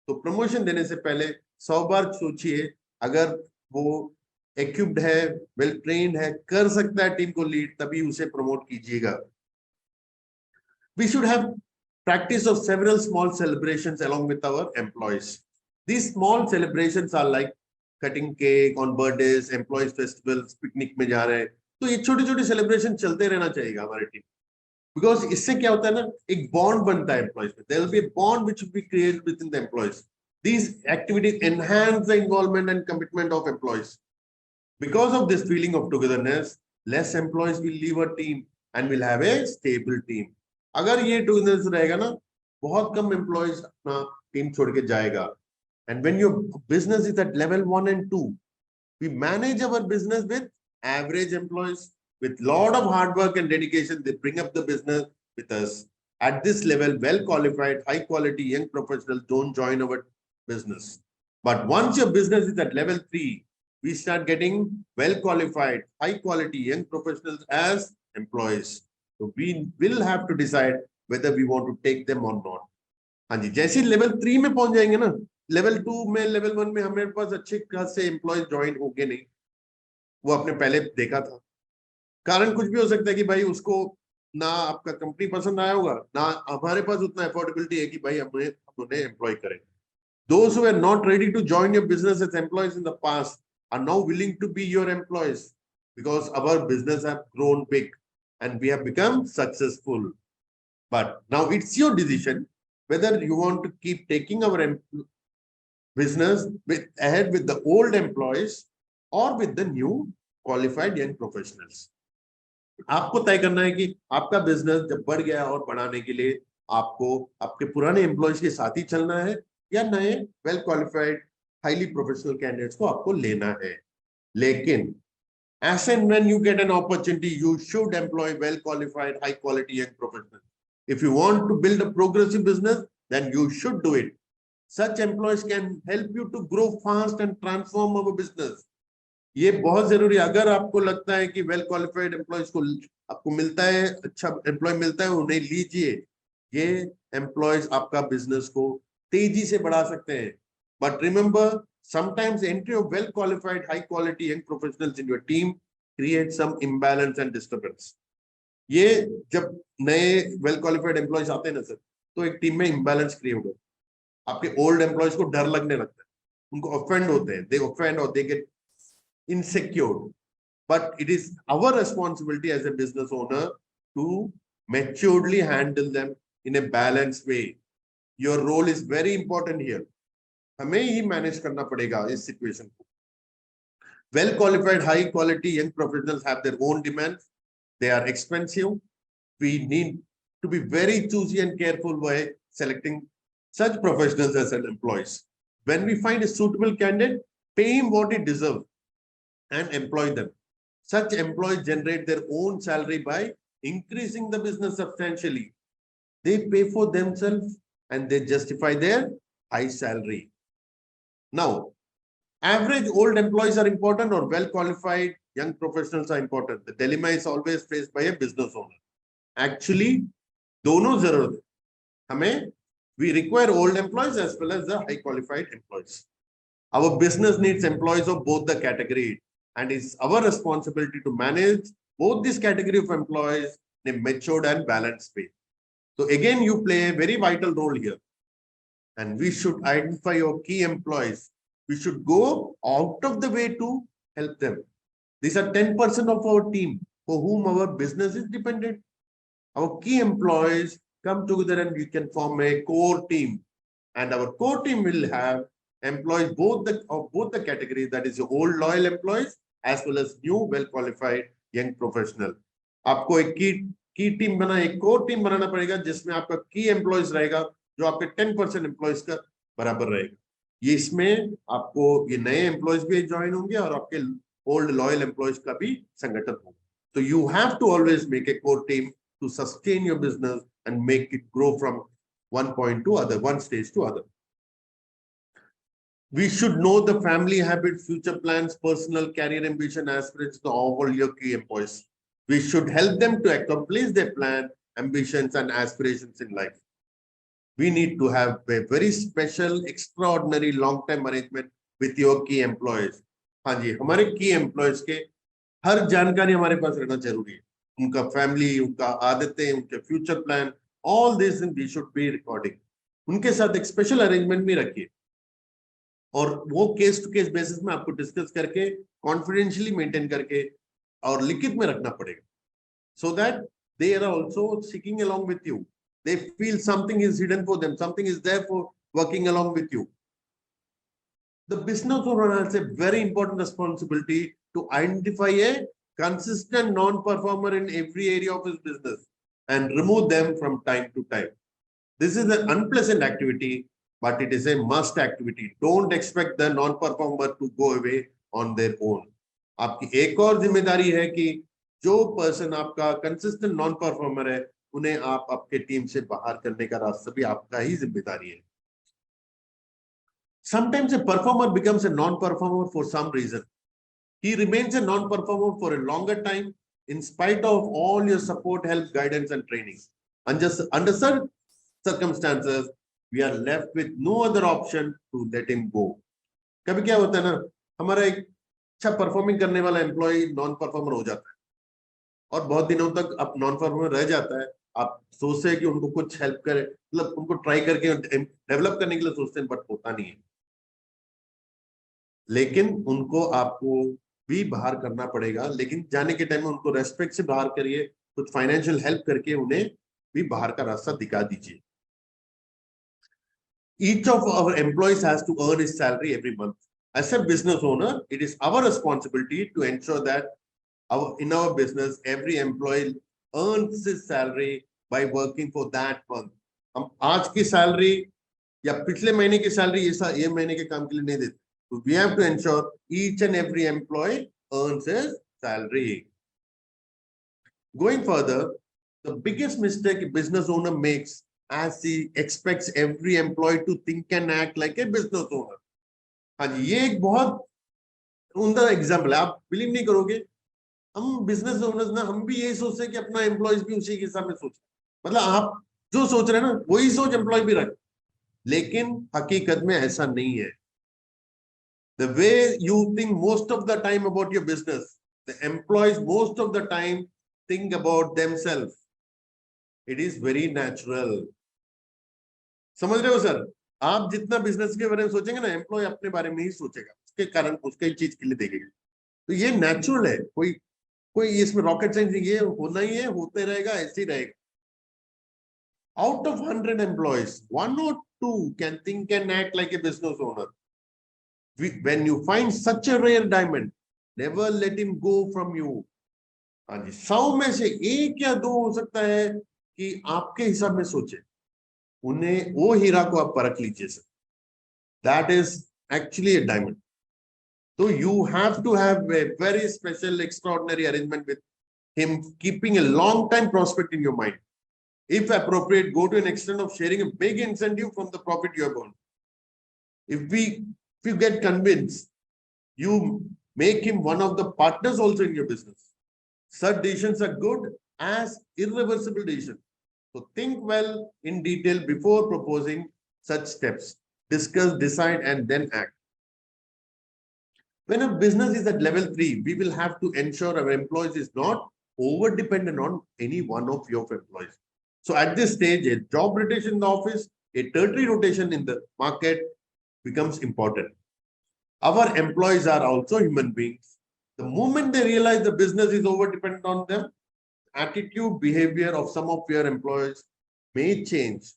तो प्रमोशन देने से पहले 100 बार सोचिए. अगर वो equipped है, well trained है, कर सकता है टीम को लीड, तभी उसे प्रमोट कीजिएगा. We should have practice of several small celebrations along with our employees. These small celebrations are like cutting cake on birthdays, employees festivals, picnic में जा रहे हैं, तो ये छोटी छोटी सेलिब्रेशन चलते रहना चाहिए हमारे टीम. बिकॉज इससे क्या होता है ना, एक बॉन्ड बनता है एम्प्लॉयज में. There will be a bond which will be created within the employees. These activities enhance the involvement and commitment of employees. Because of this feeling of togetherness, less employees will leave a team and will have a stable team. अगर ये togetherness रहेगा ना, बहुत कम employees अपना team छोड़ के जाएगा. And when your business is at level 1 and 2, we manage our business with average employees. With lot of hard work and dedication, they bring up the business with us. At this level, well qualified, high quality young professionals don't join our business. But once your business is at level 3, we start getting well qualified, high quality young professionals as employees. So we will have to decide whether we want to take them or not. हाँ जी, जैसे level 3 में पहुंच जाएंगे ना, level 2 में, level 1 में हमारे पास अच्छे खासे एम्प्लॉयज ज्वाइन होंगे नहीं. वो आपने पहले देखा था. कारण कुछ भी हो सकता है कि भाई उसको ना आपका कंपनी पसंद आया होगा, ना हमारे पास उतना अफोर्डेबिलिटी है कि भाई हम उन्हें एम्प्लॉय करें. Those who are not ready to join your business as employees in the past are now willing to be your employees because our business have grown big and we have become successful. But now it's your decision whether you want to keep taking our business ahead with the old employees or with the new qualified young professionals. आपको तय करना है कि आपका business जब बढ़ गया और बढ़ाने के लिए आपको आपके पुराने एम्प्लॉयज के साथ ही चलना है या नए well qualified highly professional candidates को आपको लेना है. लेकिन as and when you get an opportunity, you should employ well qualified, high quality young professionals. If you want to build a progressive business, then you should do it. Such employees can help you to grow fast and transform our business. ये बहुत जरूरी है. अगर आपको लगता है कि well qualified employees को आपको मिलता है, अच्छा एम्प्लॉय मिलता है, उन्हें लीजिए. ये एम्प्लॉयज आपका बिजनेस को तेजी से बढ़ा सकते हैं. But remember, sometimes entry of well qualified, high quality young professionals in your team creates some imbalance and disturbance. ये जब नए वेल क्वालिफाइड एम्प्लॉयज आते हैं ना सर, तो एक टीम में इम्बैलेंस क्रिएट होता है। आपके ओल्ड एम्प्लॉयज को डर लगने लगता है, उनको ऑफेंड होते हैं, दे ऑफेंड और they get insecure. But it is our responsibility as a business owner to maturely handle them in a balanced way. Your role is very important here. हमें ही मैनेज करना पड़ेगा इस सिचुएशन को। Well qualified, high quality young professionals have their own demands. They are expensive. We need to be very choosy and careful while selecting such professionals as employees. When we find a suitable candidate, pay him what he deserves and employ them. Such employees generate their own salary by increasing the business substantially. They pay for themselves and they justify their high salary. Now, average old employees are important or well-qualified young professionals are important. The dilemma is always faced by a business owner. Actually, दोनों जरूरत है हमें. We require old employees as well as the high-qualified employees. Our business needs employees of both the categories. And it's our responsibility to manage both this category of employees in a matured and balanced way. So again, you play a very vital role here. And we should identify your key employees. We should go out of the way to help them. These are 10% of our team for whom our business is dependent. Our key employees come together and we can form a core team. And our core team will have employees of both the categories, that is the old loyal employees as well as new well qualified young professional. आपको एक की team बना, एक core team बनाना पड़ेगा जिसमें आपका की employees रहेगा जो आपके 10% एम्प्लॉयज का बराबर रहेगा. ये इसमें आपको ये नए एम्प्लॉयज भी ज्वाइन होंगे और आपके ओल्ड लॉयल एम्प्लॉयज का भी संगठन होगा. So you have to always make a core team to sustain your business and make it grow from one point to other, one stage to other. We should know the family habits, future plans, personal career ambition, aspirations of all your key employees. We should help them to accomplish their plan, ambitions, and aspirations in life. We need to have a very special, extraordinary long-term arrangement with your key employees. हाँ जी, हमारे key employees के हर जानकारी हमारे पास रहना जरूरी है. उनका family, उनका आदतें, उनके future plan, all this we should be recording. उनके साथ एक special arrangement भी रखिए. और वो केस टू केस बेसिस में आपको डिस्कस करके कॉन्फिडेंशियली मेंटेन करके और लिखित में रखना पड़ेगा, so that they are also seeking along with you. They feel something is hidden for them, something is there for working along with you. The business owner has a very important responsibility to identify a consistent non-performer in every area of his business and remove them from time to time. This is an unpleasant activity, but it is a must activity. Don't expect the non-performer to go away on their own. आपकी एक और जिम्मेदारी है कि जो person आपका consistent non performer है उन्हें आप आपके टीम से बाहर करने का रास्ता भी आपका ही जिम्मेदारी है. Sometimes a performer becomes a non-performer for some reason. He remains a non-performer for a longer time in spite of all your support, help, guidance, and training. And just under certain circumstances, we are left with no other option to let him go. कभी क्या होता है ना, हमारा एक अच्छा performing करने वाला एम्प्लॉय नॉन परफॉर्मर हो जाता है और बहुत दिनों तक अब नॉन परफॉर्मर रह जाता है. आप सोचते हैं कि उनको कुछ हेल्प करें, मतलब उनको ट्राई करके डेवलप करने के लिए सोचते हैं, बट होता नहीं है. लेकिन उनको आपको भी बाहर करना पड़ेगा, लेकिन जाने के टाइम में उनको रेस्पेक्ट से बाहर करिए, कुछ फाइनेंशियल हेल्प करके उन्हें भी बाहर का रास्ता दिखा दीजिए. Each of our employees has to earn his salary every month. As a business owner, it is our responsibility to ensure that in our business, every employee earns his salary by working for that month. हम आज की salary या पिछले महीने की salary ये महीने के काम के लिए नहीं देते. So we have to ensure each and every employee earns his salary. Going further, the biggest mistake a business owner makes as he expects every employee to think and act like a business owner. हाँ जी, ये एक बहुत उम्दा example है. आप believe नहीं करोगे, हम बिजनेस ओनर्स ना, हम भी यही सोचते हैं कि अपना एम्प्लॉयज भी उसी के हिसाब में सोचें. मतलब आप जो सोच रहे हैं ना वही सोच एम्प्लॉय भी रखें, लेकिन हकीकत में ऐसा नहीं है. The way you think most of the time about your business, the employees most of the time think about themselves. It is very natural. समझ रहे हो सर? आप जितना बिजनेस के बारे में सोचेंगे ना, एम्प्लॉय अपने बारे में ही सोचेगा, उसके कारण उसके चीज के लिए देखेगा. तो ये नेचुरल है, कोई इसमें रॉकेट साइंस नहीं, ये होना ही है, होते रहेगा, ऐसे ही रहेगा. Out of 100 employees, 1 or 2 can think and act like a business owner. When you find such a rare diamond, never let him go from you. हाँ जी, 100 में से 1 या 2 हो सकता है कि आपके हिसाब में सोचे, उन्हें वो हीरा को आप परख लीजिए sir. That is actually a diamond. So you have to have a very special, extraordinary arrangement with him, keeping a long time prospect in your mind. If appropriate, go to an extent of sharing a big incentive from the profit you have earned. If you get convinced, you make him one of the partners also in your business. Such decisions are good as irreversible decisions. So think well in detail before proposing such steps. Discuss, decide, and then act. When a business is at level 3, we will have to ensure our employees is not over-dependent on any one of your employees. So at this stage, a job rotation in the office, a tertiary rotation in the market becomes important. Our employees are also human beings. The moment they realize the business is over-dependent on them, attitude, behavior of some of your employees may change.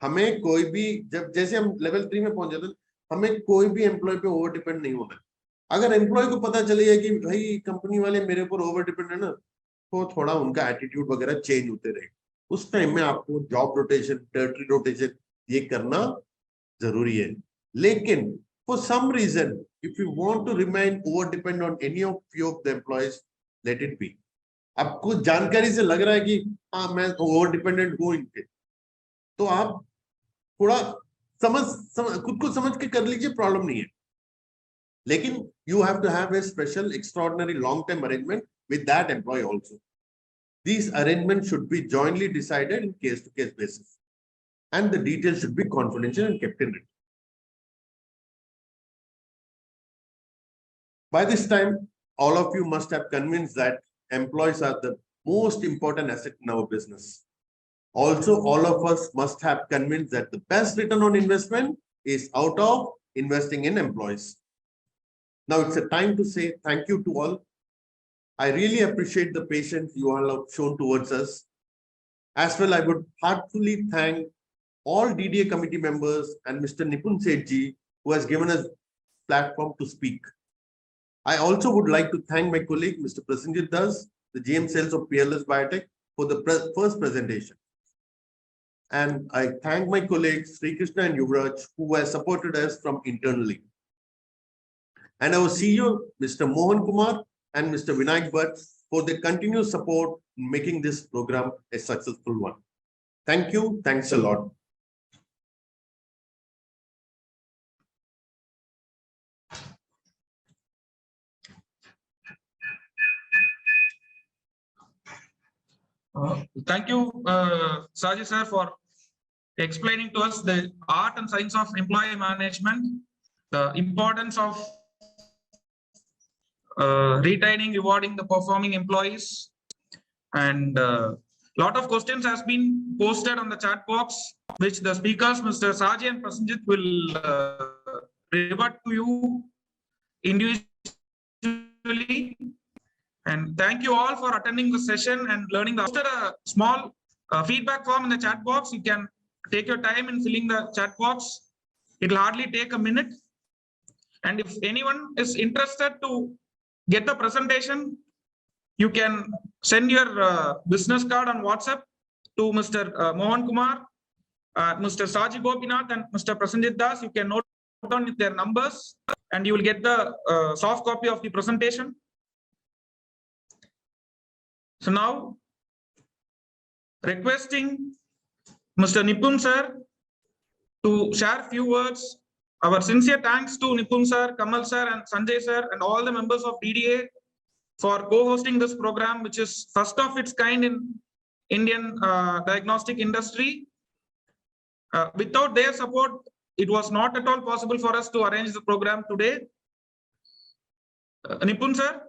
हमें कोई भी जैसे हम level 3 में पहुंच जाते हैं, हमें कोई भी एम्प्लॉय पे ओवर डिपेंड नहीं होना. अगर एम्प्लॉय को पता चले कि भाई कंपनी वाले मेरे ऊपर ओवर डिपेंड है ना, तो थोड़ा उनका एटीट्यूड वगैरह चेंज होते रहेगा. उस टाइम में आपको जॉब रोटेशन, टेरिटरी रोटेशन ये करना जरूरी है. लेकिन for some reason, if you want to remain over dependent on any of the employees, let it be. आपको जानकारी से लग रहा है कि हाँ मैं ओवर डिपेंडेंट हूँ इनके, तो आप थोड़ा खुद को समझ के कर लीजिए, प्रॉब्लम नहीं है. लेकिन you have to have a special, extraordinary, long-term arrangement with that employee also. These arrangements should be jointly decided in case-to-case basis, and the details should be confidential and kept in writing. By this time, all of you must have convinced that employees are the most important asset in our business. Also, all of us must have convinced that the best return on investment is out of investing in employees. Now it's a time to say thank you to all. I really appreciate the patience you all have shown towards us. As well, I would heartfully thank all DDA committee members and Mr. Nipun Sethji, who has given us platform to speak. I also would like to thank my colleague, Mr. Prasenjit Das, the GM Sales of Peerless Biotech, for the first presentation. And I thank my colleagues, Sri Krishna and Yuvraj, who have supported us from internally. And our CEO, Mr. Mohan Kumar and Mr. Vinayak Bhatt, for their continuous support in making this program a successful one. Thank you. Thanks a lot. Thank you, Saji sir, for explaining to us the art and science of employee management, the importance of retaining, rewarding the performing employees, and lot of questions has been posted on the chat box, which the speakers, Mr. Saji and Prasenjit, will revert to you individually. And thank you all for attending the session and learning. After a small feedback form in the chat box, you can take your time in filling the chat box. It will hardly take a minute. And if anyone is interested to get the presentation, you can send your business card on WhatsApp to Mr. Mohan Kumar, Mr. Saji Gopinath, and Mr. Prasenjit Das. You can note down their numbers and you will get the soft copy of the presentation. So now, requesting Mr. Nipun sir to share a few words. Our sincere thanks to Nipun sir, Kamal sir, and Sanjay sir, and all the members of DDA for co-hosting this program, which is first of its kind in Indian diagnostic industry. Without their support, it was not at all possible for us to arrange the program today. Nipun sir.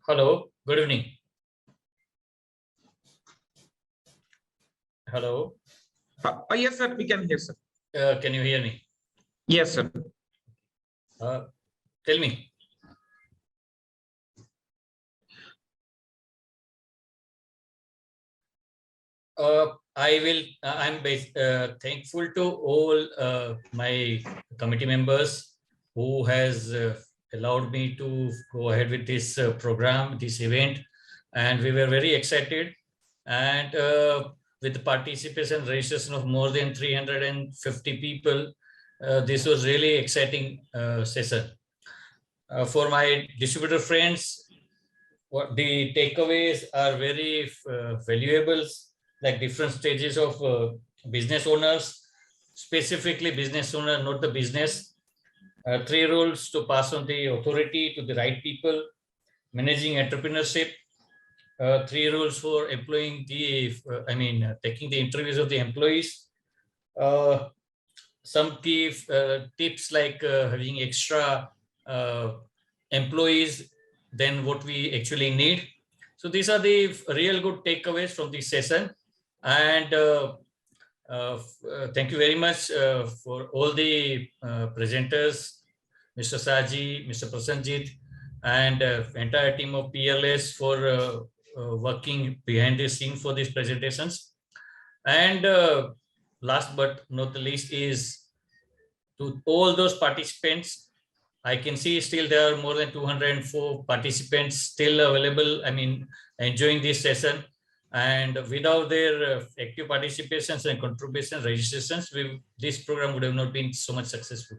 Hello, good evening. Hello, Yes, sir, we can hear, sir. can you hear me? Yes, sir. Tell me. I'm thankful to all my committee members who has allowed me to go ahead with this program, this event, and we were very excited. And with the participation registration of more than 350 people, this was really exciting session. For my distributor friends, what the takeaways are very valuable, like different stages of business owners, specifically business owner, not the business. 3 rules to pass on the authority to the right people, managing entrepreneurship, 3 rules for employing the, taking the interviews of the employees, some key tips like having extra employees than what we actually need. So these are the real good takeaways from this session. And thank you very much for all the presenters, Mr. Saji, Mr. Prasanjit, and entire team of Peerless for working behind the scene for these presentations. And last but not the least is to all those participants. I can see still there are more than 204 participants still available, enjoying this session. And without their active participations and contributions, registrations, this program would have not been so much successful.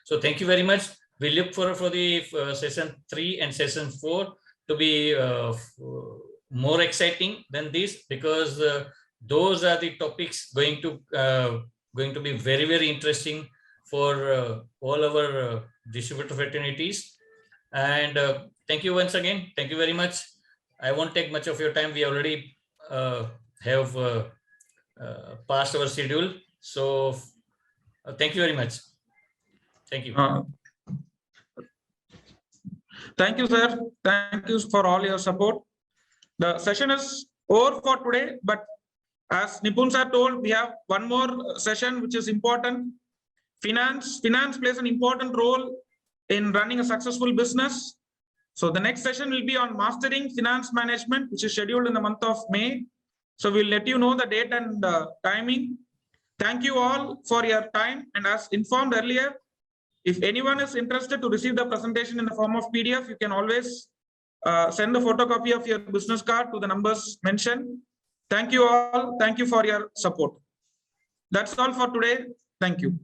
So thank you very much. We look forward for the session 3 and session 4 to be more exciting than this, because those are the topics going to be very, very interesting for all our distributor fraternities. And thank you once again. Thank you very much. I won't take much of your time. We already have passed our schedule. So thank you very much. Thank you. Thank you, sir. Thank you for all your support. The session is over for today, but as Nipun sir told, we have one more session which is important. Finance plays an important role in running a successful business. So the next session will be on mastering finance management, which is scheduled in the month of May. So we'll let you know the date and timing. Thank you all for your time. And as informed earlier, if anyone is interested to receive the presentation in the form of PDF, you can always send the photocopy of your business card to the numbers mentioned. Thank you all. Thank you for your support. That's all for today. Thank you.